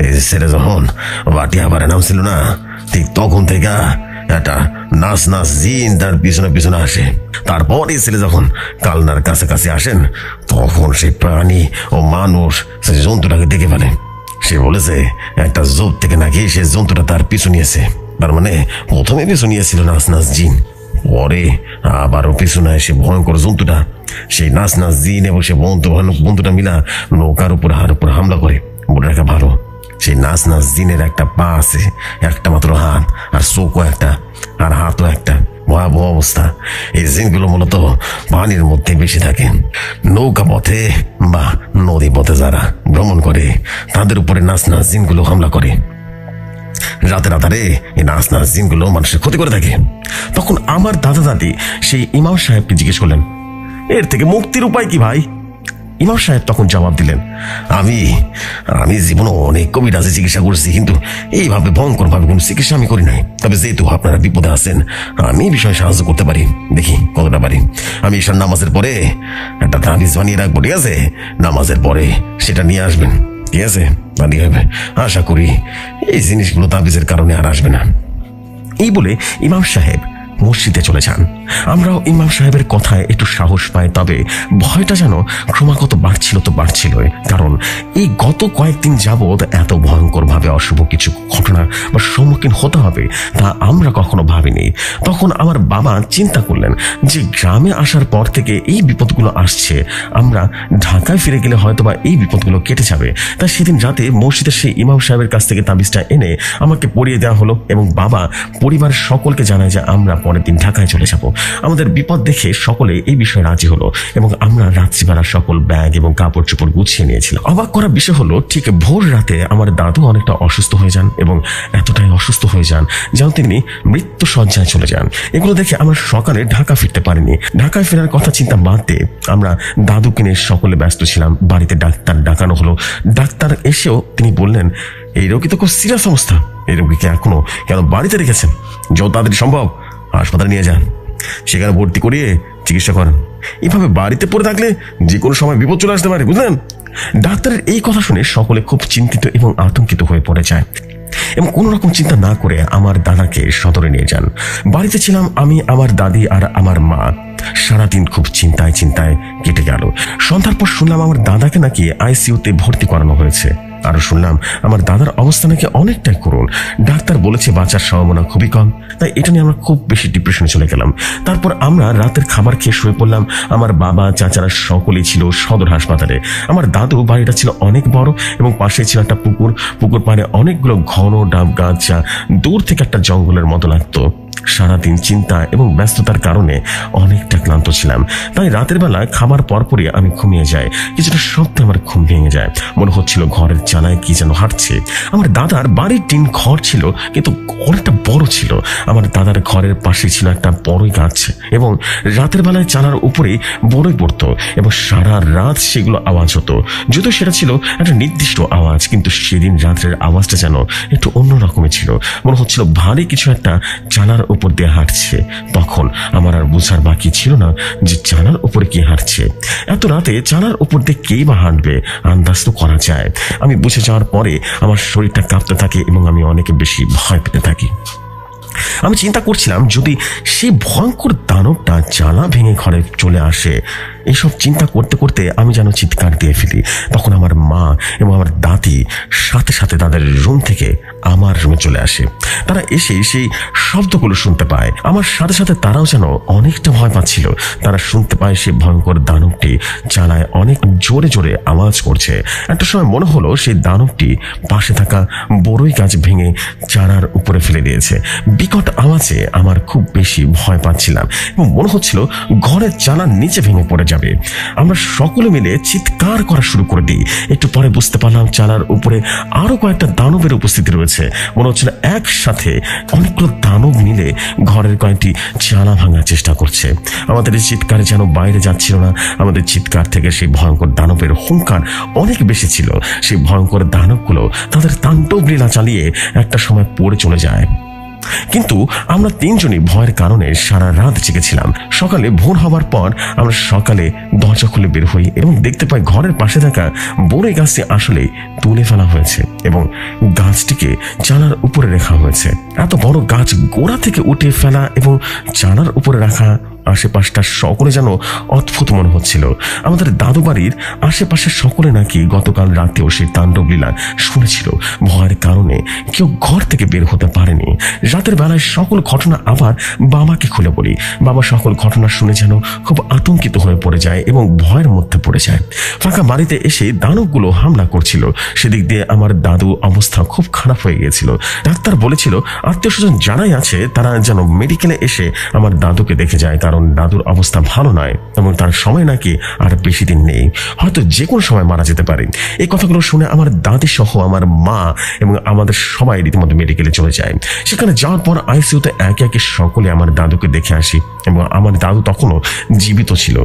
[SPEAKER 2] এই ছেলে যখন বাটি আবার নামছিল না, ঠিক তখন থেকে একটা নাচ নাচ জিন তার পিছনে পিছনে আসে। তারপর এই ছেলে যখন কালনার কাছাকাছি আসেন, তখন সেই প্রাণী ও মানুষ সে জন্তুটাকে দেখে ফেলে। সে বলেছে একটা জোপ থেকে নাকি সে জন্তুটা তার পিছু নিয়েছে। তার মানে প্রথমে পিছু নিয়েছিল নাচ নাচ জিন, পরে আবারও পিছু নেয় সে ভয়ঙ্কর জন্তুটা। সেই নাচ নাচ জিন এবং সে বন্ধুটা মিলা নৌকার উপর হামলা করে। বলে রাখা ভালো, সেই নাচ নাচ জিনের একটা পা আছে, একটা মাত্র হাত, আর চোখও একটা, আর হাতও একটা। ভয়াবহ অবস্থা। এই জিনগুলো মূলত পানির মধ্যে বেশি থাকে। নৌকা পথে বা নদী পথে যারা ভ্রমণ করে তাদের উপরে নাচ নাচ জিনগুলো হামলা করে। রাতের আধারে এই নাচ নাচ জিনগুলো মানুষের ক্ষতি করে থাকে। তখন আমার দাদা দাদি সেই ইমাম সাহেবকে জিজ্ঞেস করলেন, এর থেকে মুক্তির উপায় কি ভাই? ইমাম সাহেব তখন জবাব দিলেন, আমি আমি জীবনে অনেক কবিরাজে চিকিৎসা করছি, কিন্তু এইভাবে ভয়ঙ্কর ভাবে কোনো চিকিৎসা আমি করি নাই। তবে যেহেতু আপনারা বিপদে আছেন, আমি এই বিষয়ে সাহায্য করতে পারি, দেখি কতটা পারি। আমি ঈশার নামাজের পরে একটা তাবিজ বানিয়ে রাখবো, ঠিক আছে? নামাজের পরে সেটা নিয়ে আসবেন, ঠিক আছে? বানিয়ে হবে, আশা করি এই জিনিসগুলো তাবিজের কারণে আর আসবে না। এই বলে ইমাম সাহেব মসজিদে চলে যান। আমরাও ইমাম সাহেবের কথায় একটু সাহস পাই, তবে ভয়টা যেন ক্রমাগত বাড়ছিলই। কারণ এই গত কয়েকদিন যাবৎ এত ভয়ঙ্কর ভাবে অশুভ কিছু ঘটনা বা সম্মুখীন হতে হবে তা আমরা কখনো ভাবিনি। তখন আমার বাবা চিন্তা করলেন যে গ্রামে আসার পর থেকে এই বিপদগুলো আসছে, আমরা ঢাকায় ফিরে গেলে হয়তোবা এই বিপদগুলো কেটে যাবে। তাই সেদিন রাতে মসজিদের সেই ইমাম সাহেবের কাছ থেকে তাবিজটা এনে আমাকে পরিয়ে দেওয়া হলো এবং বাবা পরিবারের সকলকে জানায় যে আমরা পরের দিন ঢাকায় চলে যাব। আমাদের বিপদ দেখে সকলে এই বিষয়ে রাজি হলো এবং আমরা রাত্রিবেলা সকল ব্যাগ এবং কাপড় চোপড় গুছিয়ে নিয়েছিলাম। অবাক করার বিষয় হলো, ঠিক ভোর রাতে আমার দাদু অনেকটা অসুস্থ হয়ে যান এবং এতটাই অসুস্থ হয়ে যান যেন তিনি মৃত্যু শয্যায় চলে যান। এগুলো দেখে আমরা সকালে ঢাকা ফিরতে পারিনি। ঢাকায় ফেরার কথা চিন্তা বাদ দিয়ে আমরা দাদুকে নিয়ে সকলে ব্যস্ত ছিলাম। বাড়িতে ডাক্তার ডাকানো হলো। ডাক্তার এসেও তিনি বললেন, এই রোগী তো খুব সিরিয়াস অবস্থা, এই রোগীকে এখনো কেন বাড়িতে রেখেছেন? যত তাড়াতাড়ি সম্ভব হাসপাতালে নিয়ে যান, সেখানে ভর্তি করিয়ে চিকিৎসা করেন। এভাবে বাড়িতে পড়ে থাকলে যে কোনো সময় বিপদ চলে আসতে পারে, বুঝলেন? ডাক্তারের এই কথা শুনে সকলে খুব চিন্তিত এবং আতঙ্কিত হয়ে পড়ে যায় এবং কোনো রকম চিন্তা না করে আমার দাদাকে সদরে নিয়ে যান। বাড়িতে ছিলাম আমি, আমার দাদি আর আমার মা। সারাদিন খুব চিন্তায় কেটে গেল। সন্ধ্যার পর শুনলাম আমার দাদাকে নাকি আইসিইউতে ভর্তি করানো হয়েছে। আরো শুনলাম আমার দাদার অবস্থা নাকি অনেকটাই করুণ। ডাক্তার বলেছে বাঁচার সম্ভাবনা খুবই কম। তাই এটা নিয়ে আমরা খুব বেশি ডিপ্রেশনে চলে গেলাম। তারপর আমরা রাতের খাবার খেয়ে শুয়ে পড়লাম। আমার বাবা চাচারা সকলেই ছিল সদর হাসপাতালে। আমার দাদু বাড়িটা ছিল অনেক বড় এবং পাশে ছিল একটা পুকুর পাড়ে অনেকগুলো ঘন ডাব গাছ, যা দূর থেকে একটা জঙ্গলের মতো লাগতো। সারাদিন চিন্তা এবং ব্যস্ততার কারণে অনেকটা ক্লান্ত ছিলাম। তাই রাতের বেলা খাবার পরপরই আমি ঘুমিয়ে যাই। কিছুটা শব্দে আমার ঘুম ভেঙে যায়। মনে হচ্ছিল ঘরের চালায় কি যেন হাঁটছে। আমার দাদার বাড়ির টিন ঘর ছিল, কিন্তু অনেকটা বড় ছিল। আমার দাদার ঘরের পাশে ছিল একটা বড়ই গাছ এবং রাতের বেলায় চালার উপরে বড়ই পড়তো এবং সারা রাত সেগুলো আওয়াজ হতো। যদিও সেটা ছিল একটা নির্দিষ্ট আওয়াজ, কিন্তু সেদিন রাত্রের আওয়াজটা যেন একটু অন্য রকমের ছিল। মনে হচ্ছিল ভারী কিছু একটা চালার উপর দিয়ে হাঁটছে। তখন আমার আর বোঝার বাকি ছিল না যে চালার উপরে কি হাঁটছে। এত রাতে চালার উপর দিয়ে কেই বা হাঁটবে, আন্দাজ তো করা যায়। আমি বুঝে যাওয়ার পরে আমার শরীরটা কাঁপতে থাকে এবং আমি অনেক বেশি ভয় পেতে থাকি। আমি চিন্তা করছিলাম যদি সেই ভয়ঙ্কর দানবটা জানলা ভেঙে ঘরে চলে আসে। এইসব চিন্তা করতে করতে আমি যেন চিৎকার দিয়ে ফেলি। তখন আমার মা এবং আমার দাদি সাথে সাথে তাদের রুম থেকে আমার রুমে চলে আসে। তারা এসে সেই শব্দগুলো শুনতে পায়। আমার সাথে সাথে তারাও যেন অনেকটা ভয় পাচ্ছিল। তারা শুনতে পায় সেই ভয়ঙ্কর দানবটি চালায় অনেক জোরে জোরে আওয়াজ করছে। একটা সময় মনে হলো সেই দানবটি পাশে থাকা বড়ই গাছ ভেঙে চারার উপরে ফেলে দিয়েছে। বিকট আওয়াজে আমার খুব বেশি ভয় পাচ্ছিলাম এবং মনে হচ্ছিল ঘরের চালার নিচে ভেঙে পড়ে যাবে। আমরা সকলে মিলে চিৎকার করা শুরু করে দিই। একটু পরে বুঝতে পারলাম চালার উপরে আরো কয়েকটা দানবের উপস্থিতি রয়েছে। মনে হচ্ছিল একসাথে অনেকগুলো দানব মিলে ঘরের কয়েকটি চালা ভাঙার চেষ্টা করছে। আমাদের এই চিৎকারে যেন বাইরে যাচ্ছিল না। আমাদের চিৎকার থেকে সেই ভয়ঙ্কর দানবের হুঙ্কার অনেক বেশি ছিল। সেই ভয়ঙ্কর দানবগুলো তাদের তাণ্ডব লীলা চালিয়ে একটা সময় পড়ে চলে যায়। কিন্তু আমরা তিনজনই ভয়ের কারণে সারা রাত জেগেছিলাম। সকালে ভোর হওয়ার পর আমরা সকালে দরজা খুলে বের হই এবং দেখতে পাই ঘরের পাশে থাকা বড়ই গাছটি আসলে তুলে ফেলা হয়েছে এবং গাছটিকে জানালার উপরে রাখা হয়েছে। এত বড় গাছ গোড়া থেকে উঠে ফেলা এবং জানালার উপরে রাখা, আশেপাশটা সকলে যেন অদ্ভুত মনে হচ্ছিল। আমাদের দাদু বাড়ির আশেপাশে সকলে নাকি গতকাল রাতেও সেই তাণ্ডব লীলা শুনেছিল। ভয়ের কারণে কেউ ঘর থেকে বের হতে পারেনি। রাতের বেলায় সকল ঘটনা আবার বাবাকে খুলে বলি। বাবা সকল ঘটনা শুনে যেন খুব আতঙ্কিত হয়ে পড়ে যায় এবং ভয়ের মধ্যে পড়ে যায়। ফাঁকা বাড়িতে এসে দানবগুলো হামলা করছিল। সেদিক দিয়ে আমার দাদু অবস্থা খুব খারাপ হয়ে গিয়েছিল। ডাক্তার বলেছিল আত্মীয় স্বজন যারাই আছে তারা যেন মেডিকেলে এসে আমার দাদুকে দেখে যায়, কারণ দাদুর অবস্থা ভালো নয় এবং তার সময় নাকি আর বেশি দিন নেই, হয়তো যে কোনো সময় মারা যেতে পারে। এই কথাগুলো শুনে আমার দাদি সহ আমার মা এবং আমাদের সবাই রীতিমতো মেডিকেলে চলে যায়। সেখানে যাওয়ার পর আইসিইউতে একে একে সকলে আমার দাদুকে দেখে আসি এবং আমার দাদু তখনও জীবিত ছিল।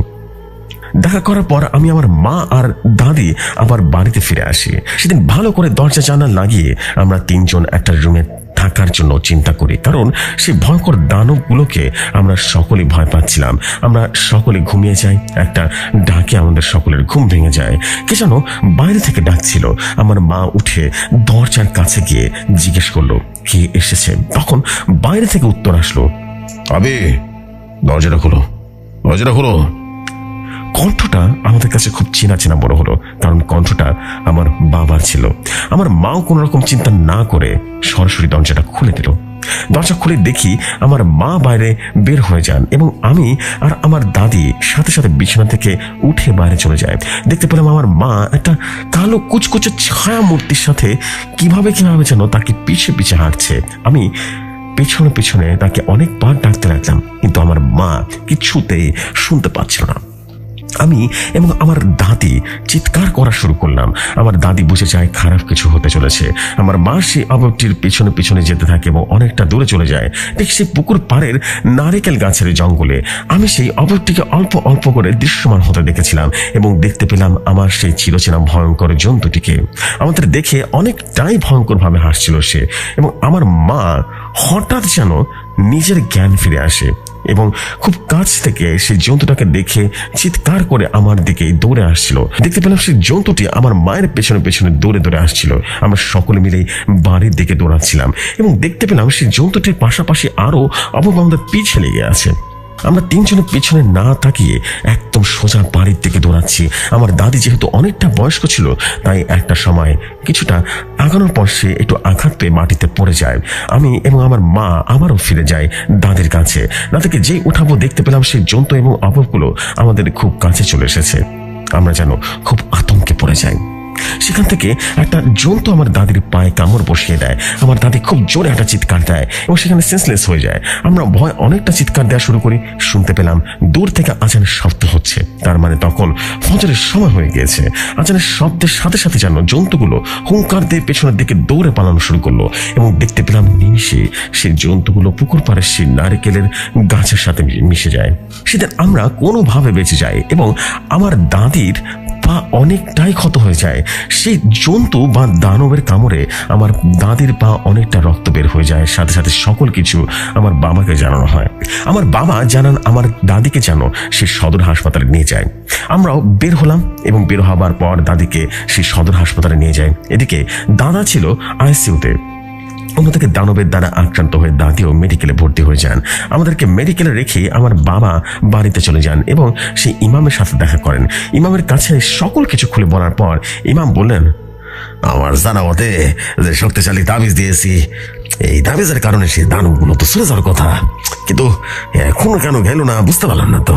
[SPEAKER 2] দেখা করার পর আমি আমার মা আর দাদি আবার বাড়িতে ফিরে আসি। সেদিন ভালো করে দরজা জানালা লাগিয়ে আমরা তিনজন একটা রুমে থাকার জন্য চিন্তা করি, কারণ সেই ভয়ঙ্কর দানবগুলোকে আমরা সকলে ভয় পাচ্ছিলাম। আমরা সকলে ঘুমিয়ে যাই। একটা ডাকে আমাদের সকলের ঘুম ভেঙে যায়। কে যেন বাইরে থেকে ডাকছিল। আমার মা উঠে দরজার কাছে গিয়ে জিজ্ঞেস করলো কে এসেছে। তখন বাইরে থেকে উত্তর আসলো,
[SPEAKER 1] আবে দরজাটা খোলো, দরজাটা খোলো।
[SPEAKER 2] কণ্ঠটা আমাদের কাছে খুব চেনা চেনা মনে হলো, কারণ কণ্ঠটা আমার বাবার ছিল। আমার মাও কোনো রকম চিন্তা না করে সরাসরি দরজাটা খুলে দিল। দরজা খুলে দেখি আমার মা বাইরে বের হয়ে যান এবং আমি আর আমার দাদি সাথে সাথে বিছানা থেকে উঠে বাইরে চলে যায়। দেখতে পেলাম আমার মা একটা কালো কুচকুচে ছায়া মূর্তির সাথে কিভাবে যেন তাকে পিছে পিছে হাঁটছে। আমি পেছনে পেছনে তাকে অনেকবার ডাকতে লাগলাম, কিন্তু আমার মা কিছুতেই শুনতে পাচ্ছিল না। আমি এবং আমার দাদি চিৎকার করা শুরু করলাম। আমার দাদি বুঝে যায় খারাপ কিছু হতে চলেছে। আমার মা সেই অবয়বটির পেছনে পেছনে যেতে থাকে এবং অনেকটা দূরে চলে যায়, ঠিক সেই পুকুর পাড়ের নারিকেল গাছের জঙ্গলে। আমি সেই অবয়বটিকে অল্প অল্প করে দৃশ্যমান হতে দেখেছিলাম এবং দেখতে পেলাম আমার সেই চিরচেনা ভয়ঙ্কর জন্তুটিকে। আমাদের দেখে অনেকটাই ভয়ঙ্করভাবে হাসছিল সে, এবং আমার মা হঠাৎ যেন নিজের জ্ঞান ফিরে আসে এবং খুব কাছ থেকে সেই জন্তুটাকে দেখে চিৎকার করে আমার দিকে দৌড়ে আসছিল। দেখতে পেলাম সেই জন্তুটি আমার মায়ের পেছনে পেছনে দৌড়ে দৌড়ে আসছিল। আমরা সকলে মিলে বাড়ির দিকে দৌড়াচ্ছিলাম এবং দেখতে পেলাম সেই জন্তুটির পাশাপাশি আরো অবয়ব আমাদের পিছে লেগে আছে। আমরা তিনজনের পিছনে না তাকিয়ে একদম সোজা বাড়ির দিকে দৌড়াচ্ছি। আমার দাদি যেহেতু অনেকটা বয়স্ক ছিল, তাই একটা সময় কিছুটা আগানোর পর সে একটু আঘাত পেয়ে মাটিতে পড়ে যায়। আমি এবং আমার মা আবারও ফিরে যাই দাদির কাছে। দাদিকে যেই উঠাবো দেখতে পেলাম সেই জন্তু এবং অবয়বগুলো আমাদের খুব কাছে চলে এসেছে। আমরা যেন খুব আতঙ্কে পড়ে যাই। সেখান থেকে একটা জন্তু আমার দাদির পায়ে কামড় বসিয়ে দেয়। আমার দাদি খুব জোরে একটা চিৎকার দেয় এবং সেখানে সেন্সলেস হয়ে যায়। আমরা ভয় অনেকটা চিৎকার দেওয়া শুরু করি। শুনতে পেলাম দূর থেকে আজানের শব্দ হচ্ছে, তার মানে তখন ফজরের সময় হয়ে গিয়েছে। আজানের শব্দের সাথে সাথে যেন জন্তুগুলো হুঙ্কার দিয়ে পেছনের দিকে দৌড়ে পালানো শুরু করলো এবং দেখতে পেলাম নিমিষে সেই জন্তুগুলো পুকুর পাড়ের সেই নারকেলের গাছের সাথে মিশে যায়। সেদিন আমরা কোনোভাবে বেঁচে যাই এবং আমার দাদির পা অনেকটাই ক্ষত হয়ে যায়। সেই জন্তু বা দানবের কামড়ে আমার দাদির পা অনেকটা রক্ত বের হয়ে যায়। সাথে সাথে সকল কিছু আমার বাবাকে জানানো হয়। আমার বাবা জানান আমার দাদিকে যেন সে সদর হাসপাতালে নিয়ে যায়। আমরাও বের হলাম এবং বের হবার পর দাদিকে সেই সদর হাসপাতালে নিয়ে যায়। এদিকে দাদা ছিল আইসিইউতে। অন্যদিকে দানবের দ্বারা আক্রান্ত হয়ে দাদিও মেডিকেলে ভর্তি হয়ে যান। আমাদেরকে মেডিকেলে রেখে আমার বাবা বাড়িতে চলে যান এবং সেই ইমামের সাথে দেখা করেন। ইমামের কাছে সকল কিছু খুলে বলার পর ইমাম বললেন,
[SPEAKER 1] আমার জানা মতে যে শক্তিশালী তাবিজ দিয়েছি, এই তাবিজের কারণে সেই দানবগুলো তো সরে যাওয়ার কথা, কিন্তু এখনো কেন গেল না বুঝতে পারলাম না। তো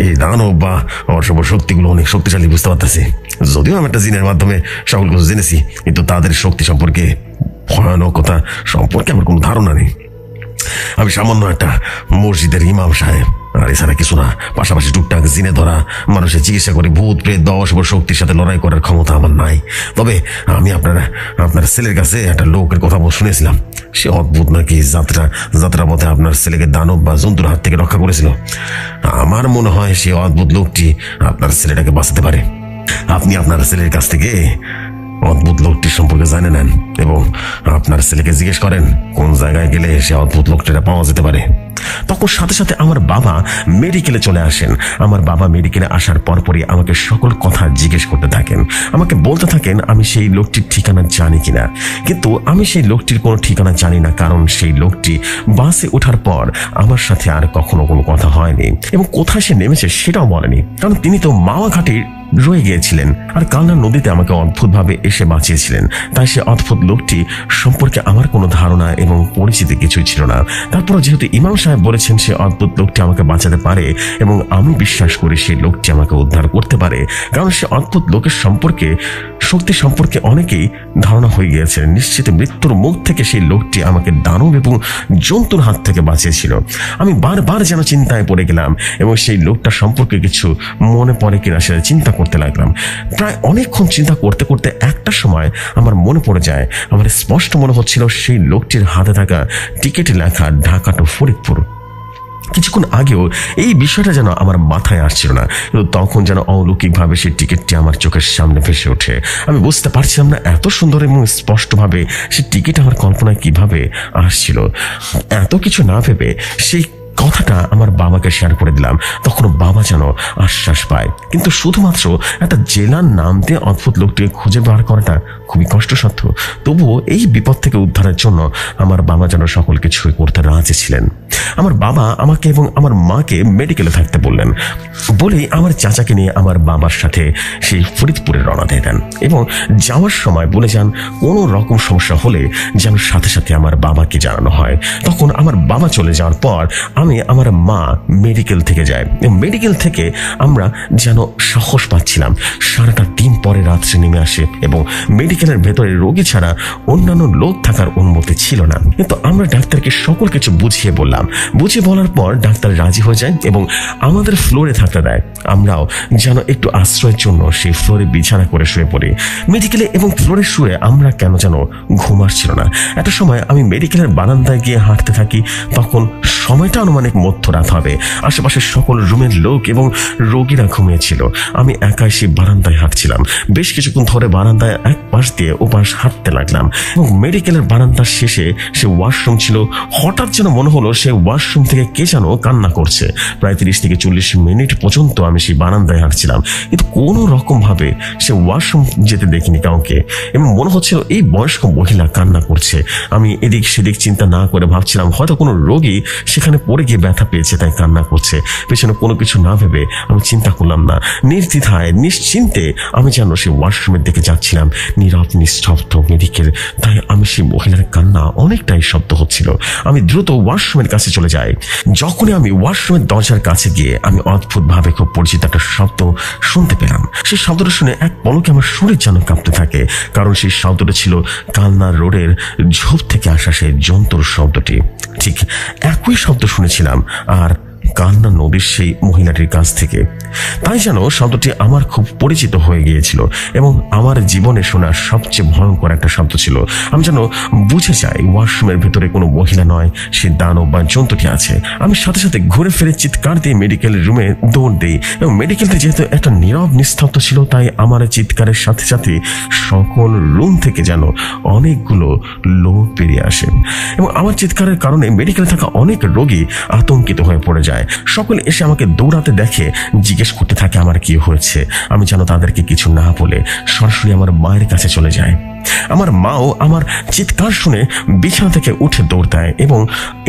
[SPEAKER 1] এই দানব বা অশুভ শক্তিগুলো অনেক শক্তিশালী বুঝতে পারতেছি। যদিও আমি একটা জিনের মাধ্যমে সকল কিছু জেনেছি, কিন্তু তাদের শক্তি সম্পর্কে, ভয়ানকতা সম্পর্কে আমার কোনো ধারণা নেই। আমি সামান্য একটা মসজিদের ইমাম সাহেব, আর এছাড়া কিছু না। পাশাপাশি টুকটাক জিনে ধরা, মানুষের চিকিৎসা করে ভূত প্রেত বা অশুভ শক্তির সাথে লড়াই করার ক্ষমতা আমার নাই। তবে আমি আপনার ছেলের কাছে একটা লোকের কথা শুনেছিলাম। সে অদ্ভুত নাকি যাত্রা পথে আপনার ছেলেকে দানব বা জন্তুর হাত থেকে রক্ষা করেছিল। আমার মনে হয় সে অদ্ভুত লোকটি আপনার ছেলেটাকে বাঁচাতে পারে। আপনি আপনার ছেলের কাছ থেকে অদ্ভুত লোকটির সম্পর্কে জানে নেন এবং আপনার ছেলেকে জিজ্ঞেস করেন কোন জায়গায় গেলে সে অদ্ভুত লোকটিটা পাওয়া যেতে পারে।
[SPEAKER 2] তখন সাথে সাথে আমার বাবা মেডিকেলে চলে আসেন। আমার বাবা মেডিকেলে আসার পরপরই আমাকে সকল কথা জিজ্ঞেস করতে থাকেন। আমাকে বলতে থাকেন আমি সেই লোকটির ঠিকানা জানি কিনা, কিন্তু আমি সেই লোকটির কোনো ঠিকানা জানি না, কারণ সেই লোকটি বাসে ওঠার পর আমার সাথে আর কখনো কোনো কথা হয়নি এবং কোথায় সে নেমেছে সেটাও বলেনি, কারণ তিনি তো মাওয়া ঘাটে রয়ে গিয়েছিলেন আর কালনা নদীতে আমাকে অদ্ভুতভাবে এসে বাঁচিয়েছিলেন। তাই সে অদ্ভুত লোকটি সম্পর্কে আমার কোনো ধারণা এবং পরিচিতি কিছুই ছিল না। তারপরও যেহেতু ইমাম সাহেব বলেছেন সে অদ্ভুত লোকটি আমাকে বাঁচাতে পারে এবং আমি বিশ্বাস করি সেই লোকটি আমাকে উদ্ধার করতে পারে, কারণ সে অদ্ভুত লোকের সম্পর্কে, শক্তি সম্পর্কে অনেকেই ধারণা হয়ে গিয়েছে। নিশ্চিত মৃত্যুর মুখ থেকে সেই লোকটি আমাকে দানব এবং জন্তুর হাত থেকে বাঁচিয়েছিল। আমি বারবার যেন চিন্তায় পড়ে গেলাম এবং সেই লোকটা সম্পর্কে কিছু মনে পড়ে কিনা সেটা চিন্তা করতে লাগলাম। প্রায় অনেকক্ষণ চিন্তা করতে করতে একটা সময় আমার মনে পড়ে যায়, আমার স্পষ্ট মনে হচ্ছিল সেই লোকটির হাতে থাকা টিকেটে লেখা ঢাকা টু ফরিদপুর। কিছুক্ষণ আগেও এই বিষয়টা যেন আমার মাথায় আসছিল না, কিন্তু তখন যেন অলৌকিকভাবে সেই টিকিটটি আমার চোখের সামনে ভেসে ওঠে। আমি বুঝতে পারছিলাম না এত সুন্দর এবং স্পষ্টভাবে সেই টিকিট আমার কল্পনায় কিভাবে আসছিল। এত কিছু না ভেবে সেই কথাটা আমার বাবাকে শেয়ার করে দিলাম। তখন বাবা যেন আশ্বাস পায়, কিন্তু শুধুমাত্র একটা জেলার নাম দিয়ে অদ্ভুত লোকটিকে খুঁজে বার করাটা খুবই কষ্টসাধ্য। তবুও এই বিপদ থেকে উদ্ধারের জন্য আমার বাবা যেন সকল কিছুই করতে রাজি ছিলেন। আমার বাবা আমাকে এবং আমার মাকে মেডিকেলে থাকতে বললেন। বলেই আমার চাচাকে নিয়ে আমার বাবার সাথে সেই ফরিদপুরে রওনা দিয়ে দেন এবং যাওয়ার সময় বলে যান কোনো রকম সমস্যা হলে যেন সাথে সাথে আমার বাবাকে জানানো হয়। তখন আমার বাবা চলে যাওয়ার পর আমি আমার মা মেডিকেল থেকে যাই। মেডিকেল থেকে আমরা যেন সাহস পাচ্ছিলাম। সারাটা দিন পরে রাত্রে নেমে আসে এবং মেডিকেলের ভেতরে রোগী ছাড়া অন্যান্য লোক থাকার অনুমতি ছিল না, কিন্তু আমরা ডাক্তারকে সকল কিছু বুঝিয়ে বললাম। বুঝিয়ে বলার পর ডাক্তার রাজি হয়ে যায় এবং আমাদের ফ্লোরে থাকতে দেয়। আমরাও যেন একটু আশ্রয়ের জন্য সেই ফ্লোরে বিছানা করে শুয়ে পড়ি। মেডিকেলে এবং ফ্লোরে শুয়ে আমরা কেন যেন ঘুম আসছিল না। একটা সময় আমি মেডিকেলের বারান্দায় গিয়ে হাঁটতে থাকি। তখন সময়টা অনুমানিক মধ্যরাত হবে। আশেপাশের সকল রুমের লোক এবং রোগীরা ঘুমিয়েছিল। আমি একাই সেই বারান্দায় হাঁটছিলাম। বেশ কিছুক্ষণ ধরে বারান্দায় এক পাশ দিয়ে ওপাশ হাঁটতে লাগলাম এবং মেডিকেলের বারান্দার শেষে সে ওয়াশরুম ছিল। হঠাৎ যেন মনে হলো সে ওয়াশরুম থেকে কে যেন কান্না করছে। প্রায় 30 থেকে 40 মিনিট পর্যন্ত আমি সেই বারান্দায় হাঁটছিলাম, কিন্তু কোনো রকম ভাবে সে ওয়াশরুম যেতে দেখিনি কাউকে এবং মনে হচ্ছিল এই বয়স্ক মহিলা কান্না করছে। আমি এদিক সেদিক চিন্তা না করে ভাবছিলাম হয়তো কোনো রোগী সেখানে পড়ে গিয়ে ব্যথা পেয়েছে তাই কান্না করছে। পেছনে কোনো কিছু না ভেবে আমি চিন্তা করলাম না। নির্দ্বিধায় নিশ্চিন্তে আমি যেন সেই ওয়াশরুমের দিকে যাচ্ছিলাম। নীরব নিস্তব্ধ মেডিকেল, তাই আমি সেই মহিলার কান্না অনেকটাই শব্দ হচ্ছিল। আমি দ্রুত ওয়াশরুমের কাছে চলে যাই। যখনই আমি ওয়াশরুমের দরজার কাছে গিয়ে আমি অদ্ভুতভাবে খুব পরিচিত একটা শব্দ শুনতে পেলাম। সেই শব্দটা শুনে এক পলকে আমার শরীর যেন কাঁপতে থাকে, কারণ সেই শব্দটা ছিল কালনা রোডের ঝোপ থেকে আসা সেই যন্ত্র শব্দটি। ঠিক একই শব্দ শুনেছিলাম আর কান্না নদীর সেই মহিলাটির কাছ থেকে। তাই যেন শব্দটি আমার খুব পরিচিত হয়ে গিয়েছিল এবং আমার জীবনে শোনা সবচেয়ে ভয়ঙ্কর একটা শব্দ ছিল। আমি যেন বুঝে যাই ওয়াশরুমের ভেতরে কোনো মহিলা নয়, সে দানব বা জন্তুটি আছে। আমি সাথে সাথে ঘুরে ফিরে চিৎকার দিয়ে মেডিকেল রুমে দৌড় দিই এবং মেডিকেলটা যেহেতু একটা নীরব নিস্তব্ধ ছিল, তাই আমার চিৎকারের সাথে সাথে সকল রুম থেকে যেন অনেকগুলো লোক বেরিয়ে আসে এবং আমার চিৎকারের কারণে মেডিকেলে থাকা অনেক রোগী আতঙ্কিত হয়ে পড়ে যায়। সকলে এসে আমাকে দৌড়াতে দেখে জিজ্ঞেস করতে থাকে আমার কি হয়েছে। আমি যেন তাদেরকে কিছু না বলে সরাসরি আমার মায়ের কাছে চলে যায়। আমার মাও আমার চিৎকার শুনে বিছানা থেকে উঠে দৌড় দেয় এবং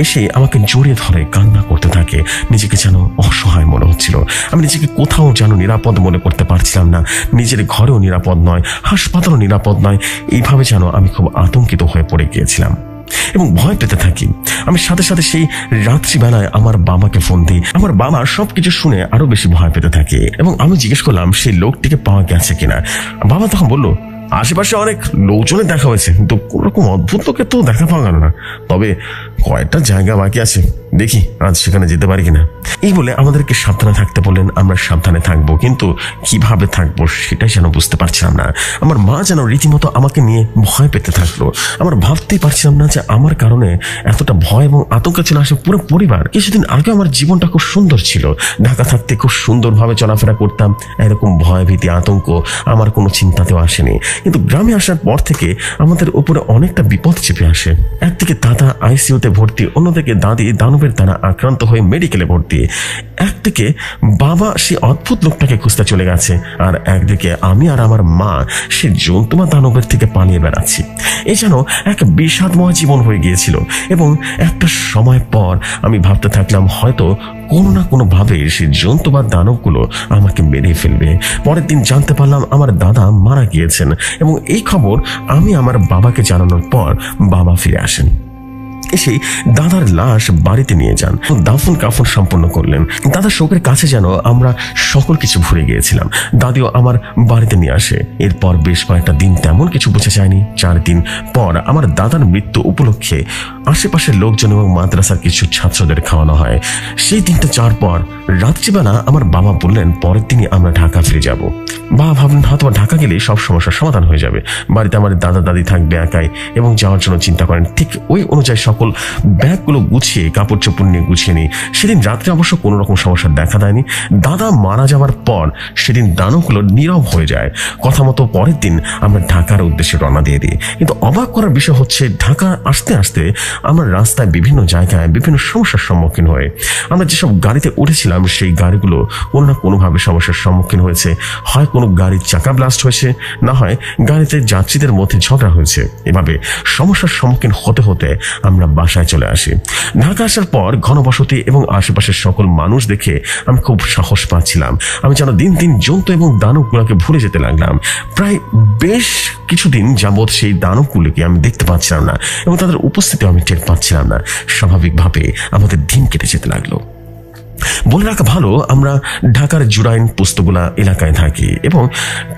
[SPEAKER 2] এসে আমাকে জড়িয়ে ধরে কান্না করতে থাকে। নিজেকে যেন অসহায় মনে হচ্ছিল। আমি নিজেকে কোথাও যেন নিরাপদ মনে করতে পারছিলাম না। নিজের ঘরেও নিরাপদ নয়, হাসপাতালও নিরাপদ নয়। এইভাবে যেন আমি খুব আতঙ্কিত হয়ে পড়ে গিয়েছিলাম এবং ভয় পেতে থাকি। আমি সাথে সাথে সেই রাত্রিবেলায় আমার বাবাকে ফোন দিই। আমার বাবা সবকিছু শুনে আরো বেশি ভয় পেতে থাকে এবং আমি জিজ্ঞেস করলাম সেই লোকটিকে পাওয়া গেছে কিনা। বাবা তখন বলল, আশেপাশে অনেক লোকজনের দেখা হয়েছে, কিন্তু কোন রকম অদ্ভুত লোকের তো দেখা পাওয়া গেল না। তবে কয়েকটা জায়গা বাকি আছে, দেখি আজ সেখানে যেতে পারি কিনা। এই বলে আমাদেরকে সাবধানে থাকতে বললেন। আমরা সাবধানে থাকবো, কিন্তু কিভাবে থাকবো সেটাই যেন বুঝতে পারছিলাম না। আমার মা যেন রীতিমতো আমাকে নিয়ে ভয় পেতে থাকলো। আমার ভাবতেই পারছিলাম না যে আমার কারণে এতটা ভয় এবং আতঙ্ক ছিল আসে পুরো পরিবার। কিছুদিন আগে আমার জীবনটা খুব সুন্দর ছিল। ঢাকা থাকতে খুব সুন্দরভাবে চলাফেরা করতাম। এরকম ভয় ভীতি আতঙ্ক আমার কোনো চিন্তাতেও আসেনি, কিন্তু গ্রামে আসার পর থেকে আমাদের উপরে অনেকটা বিপদ চেপে আসে। একদিকে দাদা আইসিইউতে ভর্তি, অন্যদিকে দাদি দানবের দ্বারা আক্রান্ত হয়ে মেডিকেলে ভর্তি। একদিকে বাবা সে অদ্ভুত লোকটাকে খুঁজতে চলে গেছে, আর একদিকে আমি আর আমার মা সে জন্তুমা দানবের থেকে পালিয়ে বেড়াচ্ছি। এই যেন এক বিষাদময় জীবন হয়ে গিয়েছিল এবং একটা সময় পর আমি ভাবতে থাকলাম হয়তো কোনো না কোনো ভাবে সেই জন্তু বা দানবগুলো আমাকে মেরে ফেলবে। পরের দিন জানতে পারলাম আমার দাদা মারা গিয়েছেন এবং এই খবর আমি আমার বাবাকে জানানোর পর বাবা ফিরে আসেন। এসে দাদার লাশ বাড়িতে নিয়ে যান, দাফন কাফন সম্পন্ন করলেন। দাদা শোকের কাছে যেন আমরা সকল কিছু ভুলে গিয়েছিলাম। দাদিও আমার বাড়িতে নিয়ে আসে। এরপর বেশ কয়েকটা দিন তেমন কিছু বোঝা যায়নি। 4 দিন পর আমার দাদার মৃত্যু উপলক্ষে আশেপাশের লোকজন এবং মাদ্রাসার কিছু ছাত্রদের খাওয়ানো হয়। সেই দিনটা যাওয়ার পর রাত্রিবেলা আমার বাবা বললেন পরের দিনই আমরা ঢাকা ফিরে যাব। বাবা ভাবলেন হয়তো ঢাকা গেলে সব সমস্যার সমাধান হয়ে যাবে, বাড়িতে আমার দাদা দাদি থাকবে একাই এবং যাওয়ার জন্য চিন্তা করেন। ঠিক ওই অনুযায়ী সকল ব্যাগগুলো গুছিয়ে কাপড় চোপড় নিয়ে গুছিয়ে নিই। সেদিন রাত্রে অবশ্য কোনো রকম সমস্যা দেখা দেয়নি। দাদা মারা যাওয়ার পর সেদিন দানবগুলো নীরব হয়ে যায়। কথা মতো পরের দিন আমরা ঢাকার উদ্দেশ্যে রওনা দিয়ে দিই। কিন্তু অবাক করার বিষয় হচ্ছে ঢাকা আসতে আসতে আমরা রাস্তায় বিভিন্ন জায়গায় বিভিন্ন সমস্যার সম্মুখীন হয়ে আমরা যেসব গাড়িতে উঠেছিলাম সেই গাড়িগুলো কোনো না কোনোভাবে সমস্যার সম্মুখীন হয়েছে। হয় কোনো গাড়ির চাকা ব্লাস্ট হয়েছে, না হয় গাড়িতে যাত্রীদের মধ্যে ঝগড়া হয়েছে। এভাবে সমস্যার সম্মুখীন হতে হতে আমরা বাসায় চলে আসি। ঢাকা আসার পর ঘনবসতি এবং আশেপাশের সকল মানুষ দেখে আমি খুব সাহস পাচ্ছিলাম। আমি যেন দিন দিন জন্তু এবং দানবগুলোকে ভুলে যেতে লাগলাম। প্রায় বেশ কিছুদিন যাবৎ সেই দানবগুলোকে আমি দেখতে পাচ্ছিলাম না এবং তাদের উপস্থিতি আমি টের পাচ্ছিলাম না। স্বাভাবিকভাবে আমাদের দিন কেটে যেতে লাগলো। বলে রাখা ভালো, আমরা ঢাকার জুরাইন পোস্তগোলা এলাকায় থাকি এবং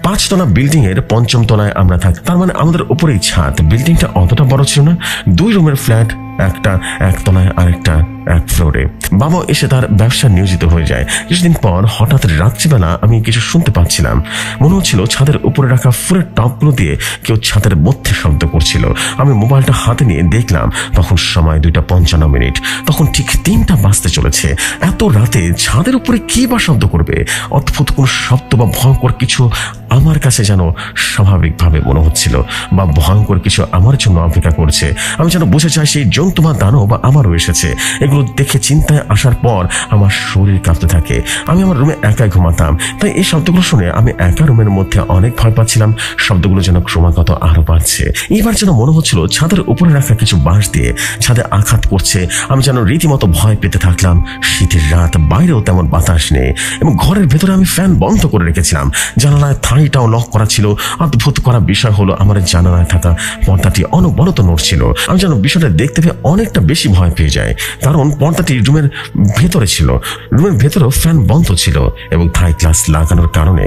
[SPEAKER 2] 5 তলা বিল্ডিং এর 5ম তলায় আমরা থাকি। তার মানে আমাদের উপরেই ছাদ। বিল্ডিংটা অতটা বড় ছিল না, 2 রুমের ফ্ল্যাট, একটা 1 তলায় আর একটা 1 ফ্লোরে। বাবা এসে তার ব্যবসা নিয়োজিত হয়ে যায়। কিছুদিন পর হঠাৎ রাত্রিবেলা আমি কিছু শুনতে পাচ্ছিলাম। মনে হচ্ছিল ছাদের উপরে রাখা ফুলের টপগুলো দিয়ে কেউ ছাদের মধ্যে শব্দ করছিল। আমি মোবাইলটা হাতে নিয়ে দেখলাম তখন সময় 2:55। তখন ঠিক 3টা বাজতে চলেছে। এত রাতে ছাদের উপরে কে বা শব্দ করবে? অদ্ভুত কোনো শব্দ বা ভয়ঙ্কর কিছু আমার কাছে যেন স্বাভাবিকভাবে মনে হচ্ছিল, বা ভয়ঙ্কর কিছু আমার জন্য অপেক্ষা করছে। আমি যেন বুঝে চাই সেই জন্তু বা দানব বা আমারও এসেছে। এগুলো দেখে চিন্তায় আসার পর আমার শরীর কাঁপতে থাকে। আমি আমার রুমে একাই ঘুমাতাম, তাই এই শব্দগুলো শুনে আমি একা রুমের মধ্যে অনেক ভয় পাচ্ছিলাম। শব্দগুলো যেন ক্রমাগত আরো বাড়ছে। এবার যেন মনে হচ্ছিল ছাদের উপরে রাখা কিছু বাঁশ দিয়ে ছাদে আঘাত করছে। আমি যেন রীতিমতো ভয় পেতে থাকলাম। শীতের রাত, বাইরেও তেমন বাতাস নেই এবং ঘরের ভেতরে আমি ফ্যান বন্ধ করে রেখেছিলাম। জানালায় থাইটাও লক করা ছিল। অদ্ভুত করা বিষয় হলো আমার জানালায় থাকা পর্দাটি অনবরত নড়ছিল। আমি যেন বিষয়টা দেখতে পেয়ে অনেকটা বেশি ভয় পেয়ে যাই, কারণ পর্দাটি রুমের ভেতরে ছিল। রুমের ভেতরেও ফ্যান বন্ধ ছিল এবং থাই গ্লাস লাগানোর কারণে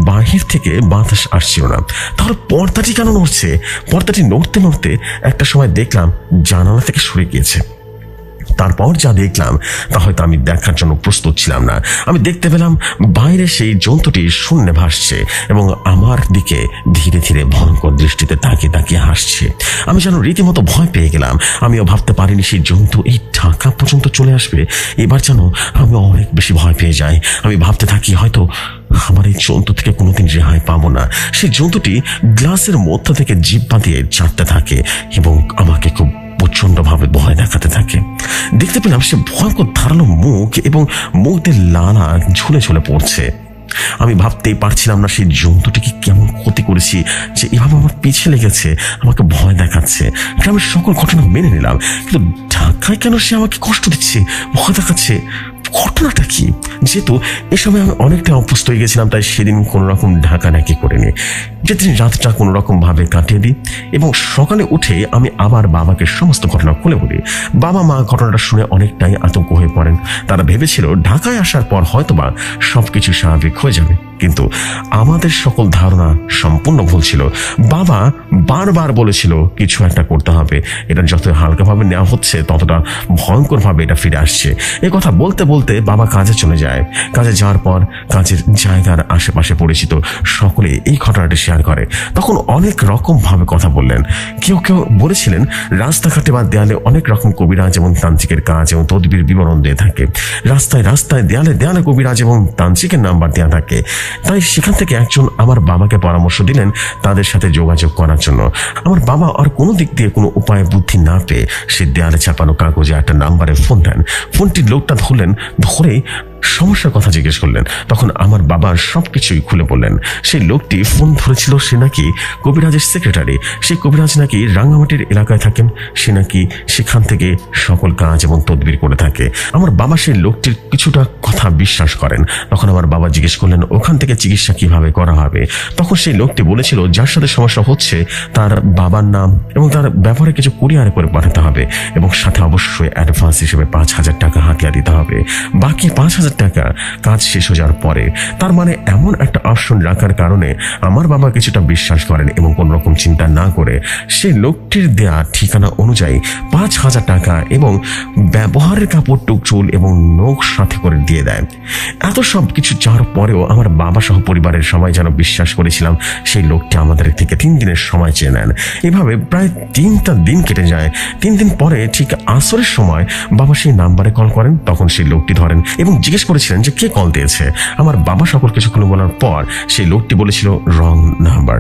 [SPEAKER 2] বাহির থেকে বাতাস আসছিল না। তাহলে পর্দাটি কেন নড়ছে? পর্দাটি নড়তে নড়তে একটা সময় দেখলাম জানালা থেকে সরে গিয়েছে। তারপর যা দেখলাম তা হয়তো আমি দেখার জন্য প্রস্তুত ছিলাম না। আমি দেখতে পেলাম বাইরে সেই জন্তুটি শূন্যে ভাসছে এবং আমার দিকে ধীরে ধীরে ভয়ঙ্কর দৃষ্টিতে তাকিয়ে তাকিয়ে হাসছে। আমি যেন রীতিমতো ভয় পেয়ে গেলাম। আমিও ভাবতে পারিনি সেই জন্তু এই ঢাকা পর্যন্ত চলে আসবে। এবার যেন আমি অনেক বেশি ভয় পেয়ে যাই। আমি ভাবতে থাকি হয়তো আমার এই জন্তু থেকে কোনোদিন রেহাই পাবো না। সেই জন্তুটি গ্লাসের মধ্য থেকে জিহ্বা দিয়ে চাটতে থাকে এবং আমাকে খুব প্রচন্ডভাবে ভয় দেখাতে থাকে। দেখতে পেলাম সে ভয়ঙ্কর ধারালো মুখ এবং মুখ দিয়ে লালা ঝুলে ঝুলে পড়ছে। আমি ভাবতেই পারছিলাম না সেই জন্তুটিকে কেমন ক্ষতি করেছি যে এভাবে আমার পিছে লেগেছে, আমাকে ভয় দেখাচ্ছে। আমি সকল ঘটনা মেনে নিলাম, কিন্তু ঢাকায় কেন সে আমাকে কষ্ট দিচ্ছে, ভয় দেখাচ্ছে? ঘটনাটা কি? যেহেতু এ সময় আমি অনেকটা অভ্যস্ত হয়ে গেছিলাম, তাই সেদিন কোনো রকম ঢাকা নাকি করিনি। যেদিন রাতটা কোনো রকম ভাবে কাটিয়ে দিই এবং সকালে উঠে আমি আবার বাবাকে সমস্ত ঘটনা খুলে বলি। বাবা মা ঘটনাটা শুনে অনেকটাই আতঙ্ক হয়ে পড়েন। তারা ভেবেছিল ঢাকায় আসার পর হয়তোবা সবকিছু স্বাভাবিক হয়ে যাবে, কিন্তু আমাদের সকল ধারণা সম্পূর্ণ ভুল ছিল। বাবা বারবার বলেছিল কিছু একটা করতে হবে, এটা যত হালকাভাবে নেওয়া হচ্ছে ততটা ভয়ঙ্করভাবে এটা ফিরে আসছে। এই কথা বলতে বলতে বাবা কাজে চলে যায়। কাজে যাওয়ার পর কাজের জায়গার আশেপাশে পরিচিত সকলে এই ঘটনাটি শেয়ার করে। তখন অনেক রকম ভাবে কথা বললেন। কেউ কেউ বলেছিলেন রাস্তাঘাটে বা দেয়ালে অনেক রকম কবিরাজ এবং তান্ত্রিকের কাজ এবং তদবির বিবরণ দিয়ে থাকে। রাস্তায় রাস্তায় দেয়ালে দেয়ালে কবিরাজ এবং তান্ত্রিকের নাম্বার দেওয়া থাকে। তাই সেখান থেকে একজন আমার বাবাকে পরামর্শ দিলেন তাদের সাথে যোগাযোগ করার জন্য। আমার বাবা আর কোনো দিক দিয়ে কোনো উপায় বুদ্ধি না পেয়ে সে দেয়ালে ছাপানো কাগজে একটা নাম্বারে ফোন দেন। ফোনটির লোকটা ধরলেন, ধরেই সমস্যার কথা জিজ্ঞেস করলেন। তখন আমার বাবা সবকিছুই খুলে বললেন। সেই লোকটি ফোন ধরেছিল, সে নাকি কবিরাজের সেক্রেটারি। সেই কবিরাজ নাকি রাঙ্গামাটির এলাকায় থাকেন। সে নাকি সেখান থেকে সকল কাজ এবং তদবির করে থাকে। আমার বাবা সেই লোকটির কিছুটা কথা বিশ্বাস করেন। তখন আমার বাবা জিজ্ঞেস করলেন ওখান থেকে চিকিৎসা কিভাবে করা হবে। তখন সেই লোকটি বলেছিল যার সাথে সমস্যা হচ্ছে তার বাবার নাম এবং তার ব্যাপারে কিছু কুরিয়ারে করে পাঠাতে হবে এবং সাথে অবশ্যই অ্যাডভান্স হিসেবে 5,000 টাকা হাতিয়া দিতে হবে। বাকি 5,000 5,000 টাকা কাজ শেষ হয়ে যাওয়ার পরে। তার মানে এমন একটা অপশন রাখার কারণে আমার বাবা কিছুটা বিশ্বাস করেন এবং কোন রকম চিন্তা না করে সেই লোকটির দেয়া ঠিকানা অনুযায়ী 5,000 টাকা এবং ব্যবহারের কাপড় টুক চুল এবং নখ সাথে করে দিয়ে দেয়। এত সব কিছু যাওয়ার পরেও আমার বাবা সহ পরিবারের সবাই যেন বিশ্বাস করেছিলাম সেই লোকটি আমাদের থেকে 3 দিনের সময় চেয়ে নেন। এভাবে প্রায় 3টা দিন কেটে যায়। 3 দিন পরে ঠিক আসরের সময় বাবা সেই নাম্বারে কল করেন। তখন সেই লোকটি ধরেন এবং জিজ্ঞেস করেছিলেন যে কে কল দিয়েছে। আমার বাবা সকল কিছুক্ষণ বলার পর সেই লোকটি বলেছিল রং নাম্বার।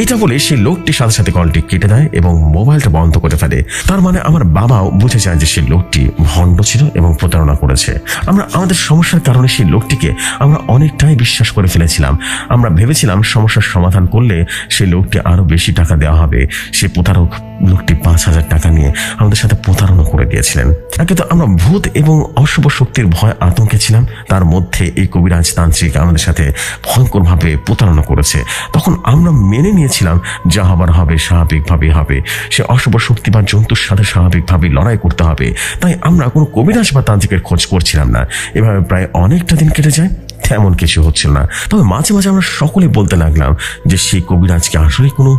[SPEAKER 2] এটা বলে সেই লোকটি সাথে সাথে কলটি কেটে দেয় এবং মোবাইলটা বন্ধ করে ফেলে। তার মানে আমার বাবাও বুঝে যায় যে সেই লোকটি ভণ্ড ছিল এবং প্রতারণা করেছে। আমরা আমাদের সমস্যার কারণে সেই লোকটিকে আমরা অনেকটাই বিশ্বাস করে ফেলেছিলাম। আমরা ভেবেছিলাম সমস্যার সমাধান করলে সেই লোকটি আরো বেশি টাকা দেওয়া হবে। সেই প্রতারক লোকটি 5,000 টাকা নিয়ে আমাদের সাথে প্রতারণা করে দিয়েছিলেন। একে তো আমরা ভূত এবং অশুভ শক্তির ভয় আতঙ্কে ছিলাম, তার মধ্যে এই কবিরাজ তান্ত্রিক আমাদের সাথে ভয়ঙ্করভাবে প্রতারণা করেছে। তখন আমরা মেনে নিয়েছিলাম যা হবার হবে স্বাভাবিকভাবে হবে। সে অশুভ শক্তি বা জন্তুর সাথে স্বাভাবিকভাবে লড়াই করতে হবে। তাই আমরা কোনো কবিরাজ বা তান্ত্রিকের খোঁজ করছিলাম না। এভাবে প্রায় অনেকটা দিন কেটে যায়, তেমন কিছু হচ্ছিল না। তবে মাঝে মাঝে আমরা সকলে বলতে লাগলাম যে সেই কবিরাজকে আসলে কোনো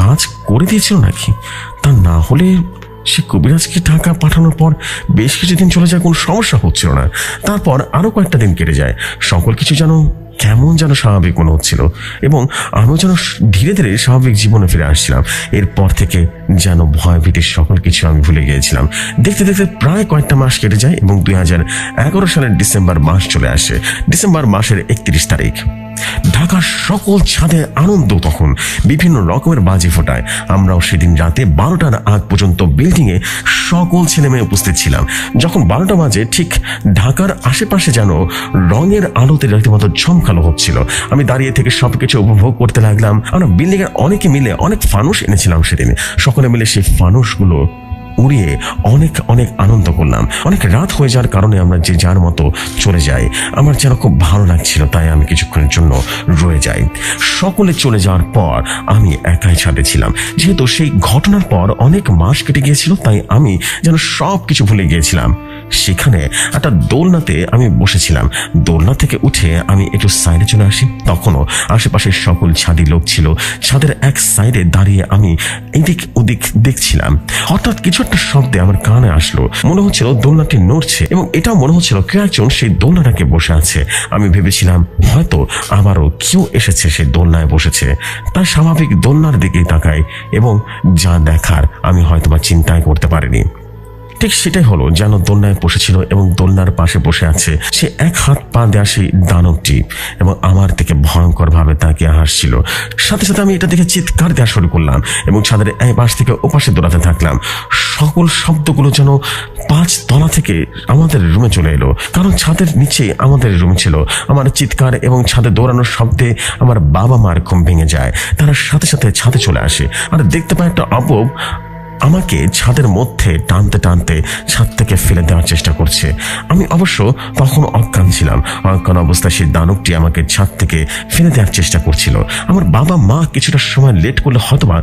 [SPEAKER 2] কাজ করে দিয়েছিল নাকি। তা না হলে সে কবিরাজকে টাকা পাঠানোর পর বেশ কিছুদিন চলে যায়, কোনো সমস্যা হচ্ছিল না। তারপর আরো কয়েকটা দিন কেটে যায়, সকল কিছু যেন কেমন যেন স্বাভাবিক মনে হচ্ছিল এবং আমিও যেন ধীরে ধীরে স্বাভাবিক জীবনে ফিরে আসছিলাম। এরপর থেকে যেন ভয় ভীতির সকল কিছু আমি ভুলে গিয়েছিলাম। দেখতে দেখতে প্রায় কয়েকটা মাস কেটে যায় এবং 2011 সালের ডিসেম্বর মাস চলে আসে। ডিসেম্বর মাসের 31 তারিখ। ঢাকার সকল ছাদে আনন্দ, তখন বিভিন্ন রকমের বাজি ফোটায়। আমরাও সেদিন রাতে 12টার আগ পর্যন্ত বিল্ডিং এ সকল ছেলে মেয়ে উপস্থিত ছিলাম। যখন 12টা বাজে ঠিক ঢাকার আশেপাশে যেন রঙের আলোতে রীতিমতো ঝমকালো হচ্ছিল। আমি দাঁড়িয়ে থেকে সবকিছু উপভোগ করতে লাগলাম। আমরা বিল্ডিং এর অনেকে মিলে অনেক ফানুস এনেছিলাম সেদিন। সকলে মিলে সেই ফানুসগুলো উড়িয়ে অনেক অনেক আনন্দ করলাম। অনেক রাত হয়ে যাওয়ার কারণে আমরা যে যার মতো চলে যাই। আমার যেন খুব ভালো লাগছিল, তাই আমি কিছুক্ষণের জন্য রয়ে যাই। সকলে চলে যাওয়ার পর আমি একাই ছাদে ছিলাম। যেহেতু সেই ঘটনার পর অনেক মাস কেটে গিয়েছিল, তাই আমি যেন সব কিছু ভুলে গিয়েছিলাম। সেখানে একটা দোলনাতে আমি বসেছিলাম। দোলনা থেকে উঠে আমি একটু সাইডে চলে আসি। তখনও আশেপাশের সকল ছাদি লোক ছিল। ছাদের এক সাইডে দাঁড়িয়ে আমি এদিক ওদিক দেখছিলাম। হঠাৎ কিছু একটা শব্দে আমার কানে আসলো। মনে হচ্ছিল দোলনাটি নড়ছে এবং এটাও মনে হচ্ছিল কেউ একজন সেই দোলনাটাকে বসে আছে। আমি ভেবেছিলাম হয়তো আবারও কেউ এসেছে সেই দোলনায় বসেছে। তাই স্বাভাবিক দোলনার দিকেই তাকাই এবং যা দেখার আমি হয়তোবা চিন্তাই করতে পারিনি। ঠিক সেটাই হলো, যেন দোলনায় বসেছিল এবং দোলনার পাশে বসে আছে সে এক হাত পা দেওয়া সেই দানবটি এবং আমার থেকে ভয়ঙ্কর ভাবে তাকিয়ে হাসছিল। সাথে সাথে আমি এটা দেখে চিৎকার দেওয়া শুরু করলাম এবং ছাদের এই পাশ থেকে ওপাশে দৌড়াতে থাকলাম। সকল শব্দগুলো যেন 5 তলা থেকে আমাদের রুমে চলে এলো, কারণ ছাদের নিচে আমাদের রুম ছিল। আমার চিৎকার এবং ছাদে দৌড়ানোর শব্দে আমার বাবা মার ঘুম ভেঙে যায়। তারা সাথে সাথে ছাদে চলে আসে আর দেখতে পায় একটা অপব আমাকে ছাদের মধ্যে টানতে টানতে ছাদ থেকে ফেলে দেওয়ার চেষ্টা করছে। আমি অবশ্য তখন অজ্ঞান ছিলাম। অজ্ঞান অবস্থায় সেই দানবটি আমাকে ছাদ থেকে ফেলে দেওয়ার চেষ্টা করছিল। আমার বাবা মা কিছুটা সময় লেট করলে হয়তোবা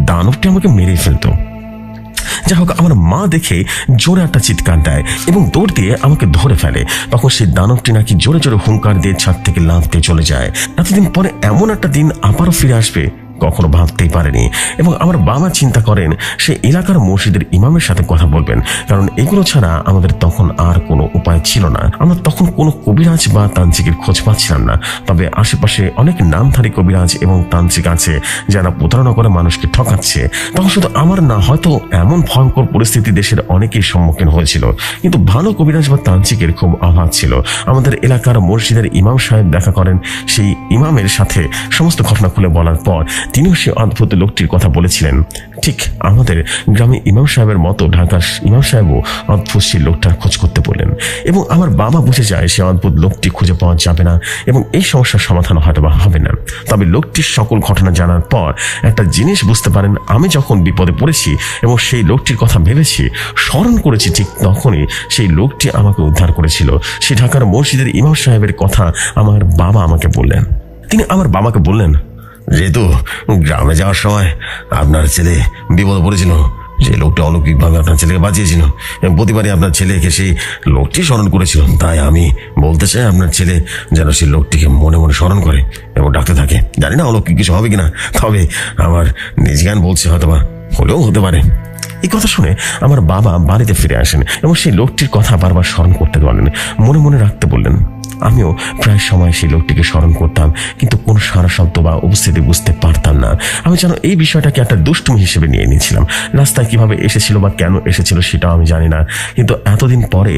[SPEAKER 2] দানবটি আমাকে মেরে ফেলতো। যাই হোক, আমার মা দেখে জোরে একটা চিৎকার দেয় এবং দৌড় দিয়ে আমাকে ধরে ফেলে। তখন সেই দানবটি নাকি জোরে জোরে হুঙ্কার দিয়ে ছাদ থেকে লাফ দিয়ে চলে যায়। এতদিন পরে এমন একটা দিন আবারও ফিরে আসবে কখনো ভাবতেই পারেনি। এবং আমার বাবা চিন্তা করেন সে এলাকার মসজিদের ইমামের সাথে কথা বলবেন, কারণ এগুলো ছাড়া আমাদের তখন আর কোনো উপায় ছিল না। আমরা তখন কোনো কবিরাজ বা তান্ত্রিকের খোঁজ পাচ্ছিলাম না। তবে আশেপাশে অনেক নামধারী কবিরাজ এবং তান্ত্রিক আছে যারা প্রতারণা করে মানুষকে ঠকাচ্ছে। তখন শুধু আমার না, হয়তো এমন ভয়ঙ্কর পরিস্থিতি দেশের অনেকেই সম্মুখীন হয়েছিল, কিন্তু ভালো কবিরাজ বা তান্ত্রিকের খুব অভাব ছিল। আমাদের এলাকার মসজিদের ইমাম সাহেব দেখা করেন। সেই ইমামের সাথে সমস্ত ঘটনা খুলে বলার পর তিনিও সে অদ্ভুত লোকটির কথা বলেছিলেন। ঠিক আমাদের গ্রামে ইমাম সাহেবের মতো ঢাকার ইমাম সাহেবও অদ্ভুত সেই লোকটার খোঁজ করতে বললেন এবং আমার বাবা বুঝে যায় সে অদ্ভুত লোকটি খুঁজে পাওয়া যাবে না এবং এই সমস্যার সমাধান হয়তো বা হবে না। তবে লোকটির সকল ঘটনা জানার পর একটা জিনিস বুঝতে পারেন, আমি যখন বিপদে পড়েছি এবং সেই লোকটির কথা ভেবেছি, স্মরণ করেছি, ঠিক তখনই সেই লোকটি আমাকে উদ্ধার করেছিল। সে ঢাকার মসজিদের ইমাম সাহেবের কথা আমার বাবা আমাকে বললেন। তিনি আমার বাবাকে বললেন, যেহেতু গ্রামে যাওয়ার সময় আপনার ছেলে বিপদে পড়েছিল, যে লোকটি অলৌকিকভাবে আপনার ছেলেকে বাঁচিয়েছিল এবং প্রতিবারই আপনার ছেলেকে সেই লোকটি স্মরণ করেছিল। তাই আমি বলতে চাই আপনার ছেলে যেন সেই লোকটিকে মনে মনে স্মরণ করে এবং ডাকতে থাকে। জানি না অলৌকিক কিছু হবে কিনা, তবে আমার নিজ জ্ঞান বলছে হয়তোবা হলেও হতে পারে। এই কথা শুনে আমার বাবা বাড়িতে ফিরে আসেন এবং সেই লোকটির কথা বারবার স্মরণ করতে বলেন, মনে মনে রাখতে বললেন। আমিও প্রায় সময় সেই লোকটিকে স্মরণ করতাম, কিন্তু কোনো সারা শব্দ বা উপস্থিতি বুঝতে পারতাম না। আমি যেন এই বিষয়টাকে একটা দুষ্টুমি হিসেবে নিয়ে নিয়েছিলাম। রাস্তায় কিভাবে এসেছিল বা কেন এসেছিল সেটাও আমি জানি না, কিন্তু এতদিন পরে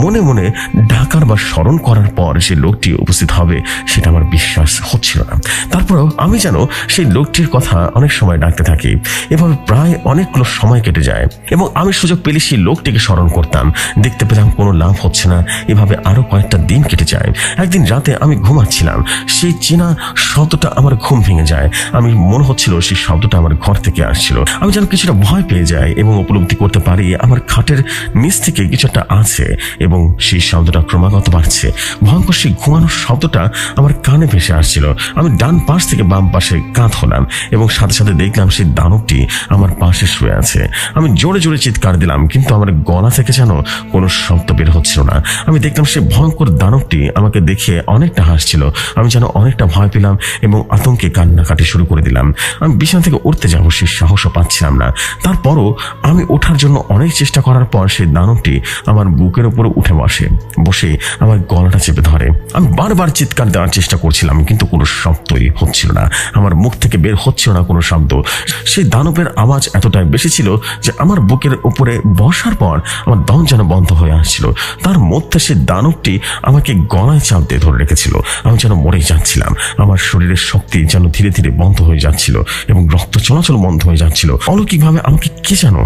[SPEAKER 2] মনে মনে ডাকার বা স্মরণ করার পর যে লোকটি উপস্থিত হবে সেটা আমার বিশ্বাস হচ্ছিল না। তারপরেও আমি যেন সেই লোকটির কথা অনেক সময় ডাকতে থাকি। এভাবে প্রায় অনেকগুলো সময় কেটে যায় এবং আমি সুযোগ পেলে সেই লোকটিকে স্মরণ করতাম। দেখতে পেলাম কোনো লাভ হচ্ছে না। এভাবে আরো কয়েকটা দিন কেটে যায়। একদিন রাতে আমি ঘুমাচ্ছিলাম, সেই চেনা শব্দটা আমার ঘুম ভেঙে যায়। আমি মনে হচ্ছিল সেই শব্দটা আমার ঘর থেকে আসছিল। আমি যেন কিছুটা ভয় পেয়ে যাই এবং উপলব্ধি করতে পারি আমার খাটের নিচ থেকে কিছু একটা আছে এবং সেই শব্দটা ক্রমাগত বাড়ছে। ভয়ঙ্কর সেই ঘুমানোর শব্দটা আমার কানে ভেসে আসছিল। আমি ডান পাশ থেকে বাম পাশে কাঁধ হলাম এবং সাথে সাথে দেখলাম সেই দানবটি আমার পাশে শুয়ে আছে। আমি জোরে জোরে চিৎকার দিলাম, কিন্তু আমার গলা থেকে যেন কোনো শব্দ বের হচ্ছিল না। আমি দেখলাম সেই ভয়ঙ্কর দানবটি আমাকে দেখে অনেকটা হাসছিল। আমি যেন অনেকটা ভয় পেলাম এবং আতঙ্কে কান্নাকাটি শুরু করে দিলাম। আমি বিছানা থেকে উঠতে যাব সেই সাহসও পাচ্ছিলাম না। তারপরও আমি ওঠার জন্য অনেক চেষ্টা করার পর সেই দানবটি আমার বুকের উপরে উঠে বসে আমার গলাটা চেপে ধরে। আমি বারবার চিৎকার দেওয়ার চেষ্টা করছিলাম, কিন্তু কোনো শব্দই হচ্ছিল না। আমার মুখ থেকে বের হচ্ছিল না কোনো শব্দ। সেই দানবের আওয়াজ এতটাই বেশি ছিল যে আমার বুকের উপরে বসার পর আমার দম যেন বন্ধ হয়ে আসছিল। তার মধ্যে সেই দানবটি আমাকে গলায় চাপ দিয়ে ধরে রেখেছিল। আমি যেন মরে যাচ্ছিলাম। আমার শরীরের শক্তি যেন ধীরে ধীরে বন্ধ হয়ে যাচ্ছিল এবং রক্ত চলাচল বন্ধ হয়ে যাচ্ছিল। অলৌকিকভাবে আমাকে কে যেন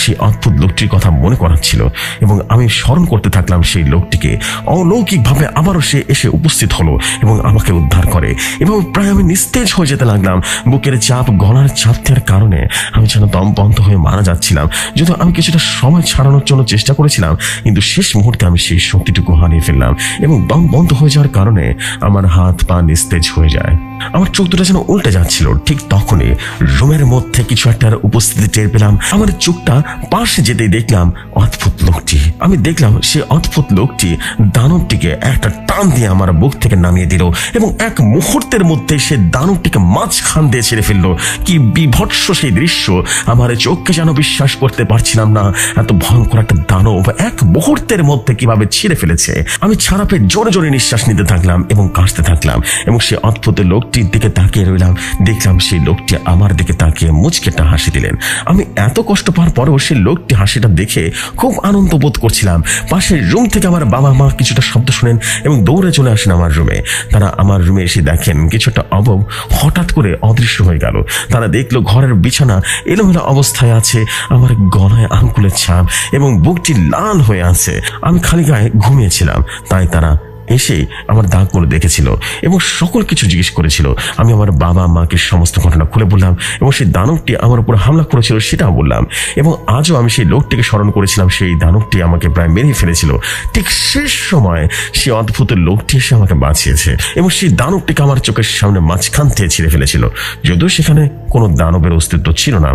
[SPEAKER 2] সেই অদ্ভুত লোকটির কথা মনে করাচ্ছিল এবং আমি স্মরণ করতে থাকলাম সেই লোকটিকে। অলৌকিকভাবে আবারও সে এসে উপস্থিত হলো এবং আমাকে উদ্ধার করে এবং প্রায় আমি নিস্তেজ হয়ে যেতে লাগলাম। বুকের চাপ, গলার চাপ দেওয়ার কারণে আমি যেন দম বন্ধ হয়ে মারা যাচ্ছিলাম। যদিও আমি কিছুটা সময় ছাড়ানোর জন্য চেষ্টা করেছিলাম, কিন্তু শেষ মুহূর্তে আমি সেই শক্তিটুকু হারিয়ে ফেললাম এবং দম বন্ধ হয়ে যাওয়ার কারণে আমার হাত পা নিস্তেজ হয়ে যায়। আমার চোখ দুটো যেন উল্টে যাচ্ছিল। ঠিক তখনই রুমের মধ্যে কিছু একটার উপস্থিতি টের পেলাম। আমার চোখটা পাশে যেতেই দেখলাম অদ্ভুত লোকটি। আমি দেখলাম সে অদ্ভুত লোকটি দানবটিকে একটা টান দিয়ে আমার বুক থেকে নামিয়ে দিল এবং এক মুহূর্তের মধ্যে সে দানবটিকে মাঝখান দিয়ে ছেড়ে ফেললো। কি বিভৎস সেই দৃশ্য! আমার চোখকে যেন বিশ্বাস করতে পারছিলাম না। এত ভয়ঙ্কর একটা দানব এক মুহূর্তের মধ্যে কিভাবে ছিঁড়ে ফেলেছে। আমি ছাড়া পেয়ে জোরে জোরে নিঃশ্বাস নিতে থাকলাম এবং কাশতে থাকলাম এবং সে অদ্ভুত লোকটির দিকে তাকিয়ে রইলাম। দেখলাম সেই লোকটি আমার দিকে তাকিয়ে মুচকে একটা হাসি দিলেন। আমি এত কষ্ট পাওয়ার পরেও সেই লোকটি হাসিটা দেখে খুব আনন্দ বোধ করছিলাম। পাশের রুম থেকে আমার বাবা মা কিছুটা শব্দ শুনেন এবং দৌড়ে চলে আসেন আমার রুমে। তারা আমার রুমে এসে দেখেন কিছুটা অবব হঠাৎ করে অদৃশ্য হয়ে গেল। তারা দেখলো ঘরের বিছানা এলোমেলো অবস্থায় আছে, আমার গলায় আঙ্গুলের ছাপ এবং বুকটি লাল হয়ে আছে। আমি খালি গায়ে ঘুমিয়েছিলাম, তাই তারা এসে আমার দাগগুলো দেখেছিল এবং সকল কিছু জিজ্ঞেস করেছিল। আমি আমার বাবা মাকে সমস্ত ঘটনা খুলে বললাম এবং সেই দানবটি আমার উপর হামলা করেছিল সেটাও বললাম এবং আজও আমি সেই লোকটিকে স্মরণ করেছিলাম। সেই দানবটি আমাকে প্রায় মেরে ফেলেছিল। ঠিক শেষ সময় সেই অদ্ভুত লোকটি এসে আমাকে বাঁচিয়েছে এবং সেই দানবটিকে আমার চোখের সামনে মাঝখান থেকে ছিঁড়ে ফেলেছিল। যদিও সেখানে কোনো দানবের অস্তিত্ব ছিল না।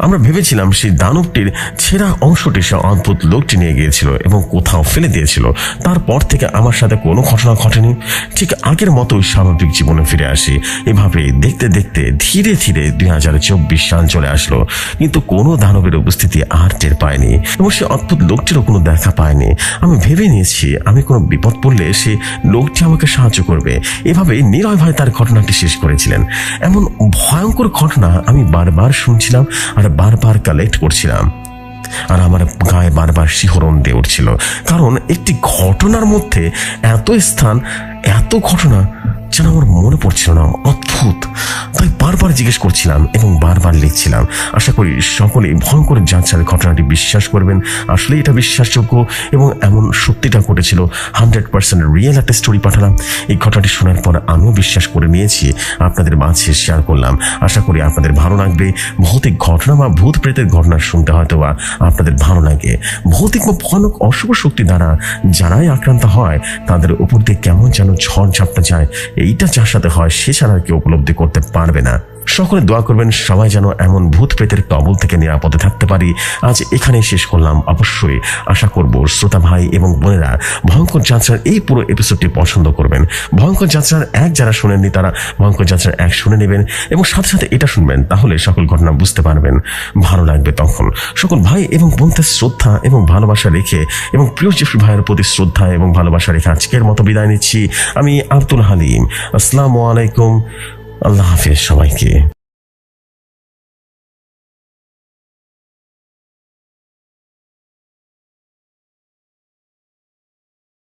[SPEAKER 2] আমরা ভেবেছিলাম সেই দানবটির ছেঁড়া অংশটি সে অদ্ভুত লোকটি নিয়ে গিয়েছিল এবং কোথাও ফেলে দিয়েছিল। তারপর থেকে আমার সাথে কোনো ঘটনা ঘটেনি। ঠিক আগের মতোই স্বাভাবিক জীবনে ফিরে আসি। এভাবে দেখতে দেখতে ধীরে ধীরে 2024 সাল চলে আসলো, কিন্তু কোনো দানবের উপস্থিতি আর টের পায়নি এবং সে অদ্ভুত লোকটিরও কোনো দেখা পায়নি। আমি ভেবে নিয়েছি আমি কোনো বিপদ পড়লে সে লোকটি আমাকে সাহায্য করবে। এভাবে নিরয়ভাবে তার ঘটনাটি শেষ করেছিলেন। এমন ভয়ঙ্কর ঘটনা আমি বারবার শুনছিলাম আর বারবার কালেক্ট করছিলাম, আর আমার গায়ে বারবার শিহরণ দিয়ে উঠছিল। কারণ একটি ঘটনার মধ্যে এত স্থান, এত ঘটনা যেন আমার মনে পড়ছিল না। অদ্ভুত! তাই বারবার জিজ্ঞেস করছিলাম এবং বারবার লিখছিলাম। আশা করি সকলেই ভয়ঙ্কর যাচ্ছার ঘটনাটি বিশ্বাস করবেন। আসলে এটা বিশ্বাসযোগ্য এবং এমন সত্যিটা ঘটেছিল। 100% রিয়েল একটা স্টোরি পাঠালাম। এই ঘটনাটি শোনার পর আমিও বিশ্বাস করে নিয়েছি, আপনাদের মাঝে শেয়ার করলাম। আশা করি আপনাদের ভালো লাগবে। ভৌতিক ঘটনা বা ভূত প্রেতের ঘটনা শুনতে হয়তো বা আপনাদের ভালো লাগে। ভৌতিক বা ভয়ানক অশুভ শক্তি দ্বারা যারাই আক্রান্ত হয় তাদের উপর দিয়ে কেমন যেন ঝড় ঝাপটা যায়, এইটা যার সাথে হয় সে ছাড়া কেউ উপলব্ধি করতে পারবে না। সকলে দোয়া করবেন সবাই যেন এমন ভূত প্রেতের কবল থেকে নিরাপদে থাকতে পারি। আজ এখানেই শেষ করলাম। অবশ্যই আশা করব শ্রোতা ভাই এবং বোনেরা ভয়ঙ্কর যাত্রার এই পুরো এপিসোডটি পছন্দ করবেন। ভয়ঙ্কর যাত্রার 1 যারা শুনেননি তারা ভয়ঙ্কর যাত্রার 1 শুনে নেবেন এবং সাথে সাথে এটা শুনবেন, তাহলে সকল ঘটনা বুঝতে পারবেন, ভালো লাগবে। তখন সকল ভাই এবং বোনদের শ্রদ্ধা এবং ভালোবাসা রেখে এবং প্রিয় জেফরি ভাইয়ের প্রতি শ্রদ্ধা এবং ভালোবাসা রেখে আজকের মতো বিদায় নিচ্ছি। আমি আব্দুল হালিম। আসসালামু আলাইকুম। আল্লাহ হাফেজ সবাইকে।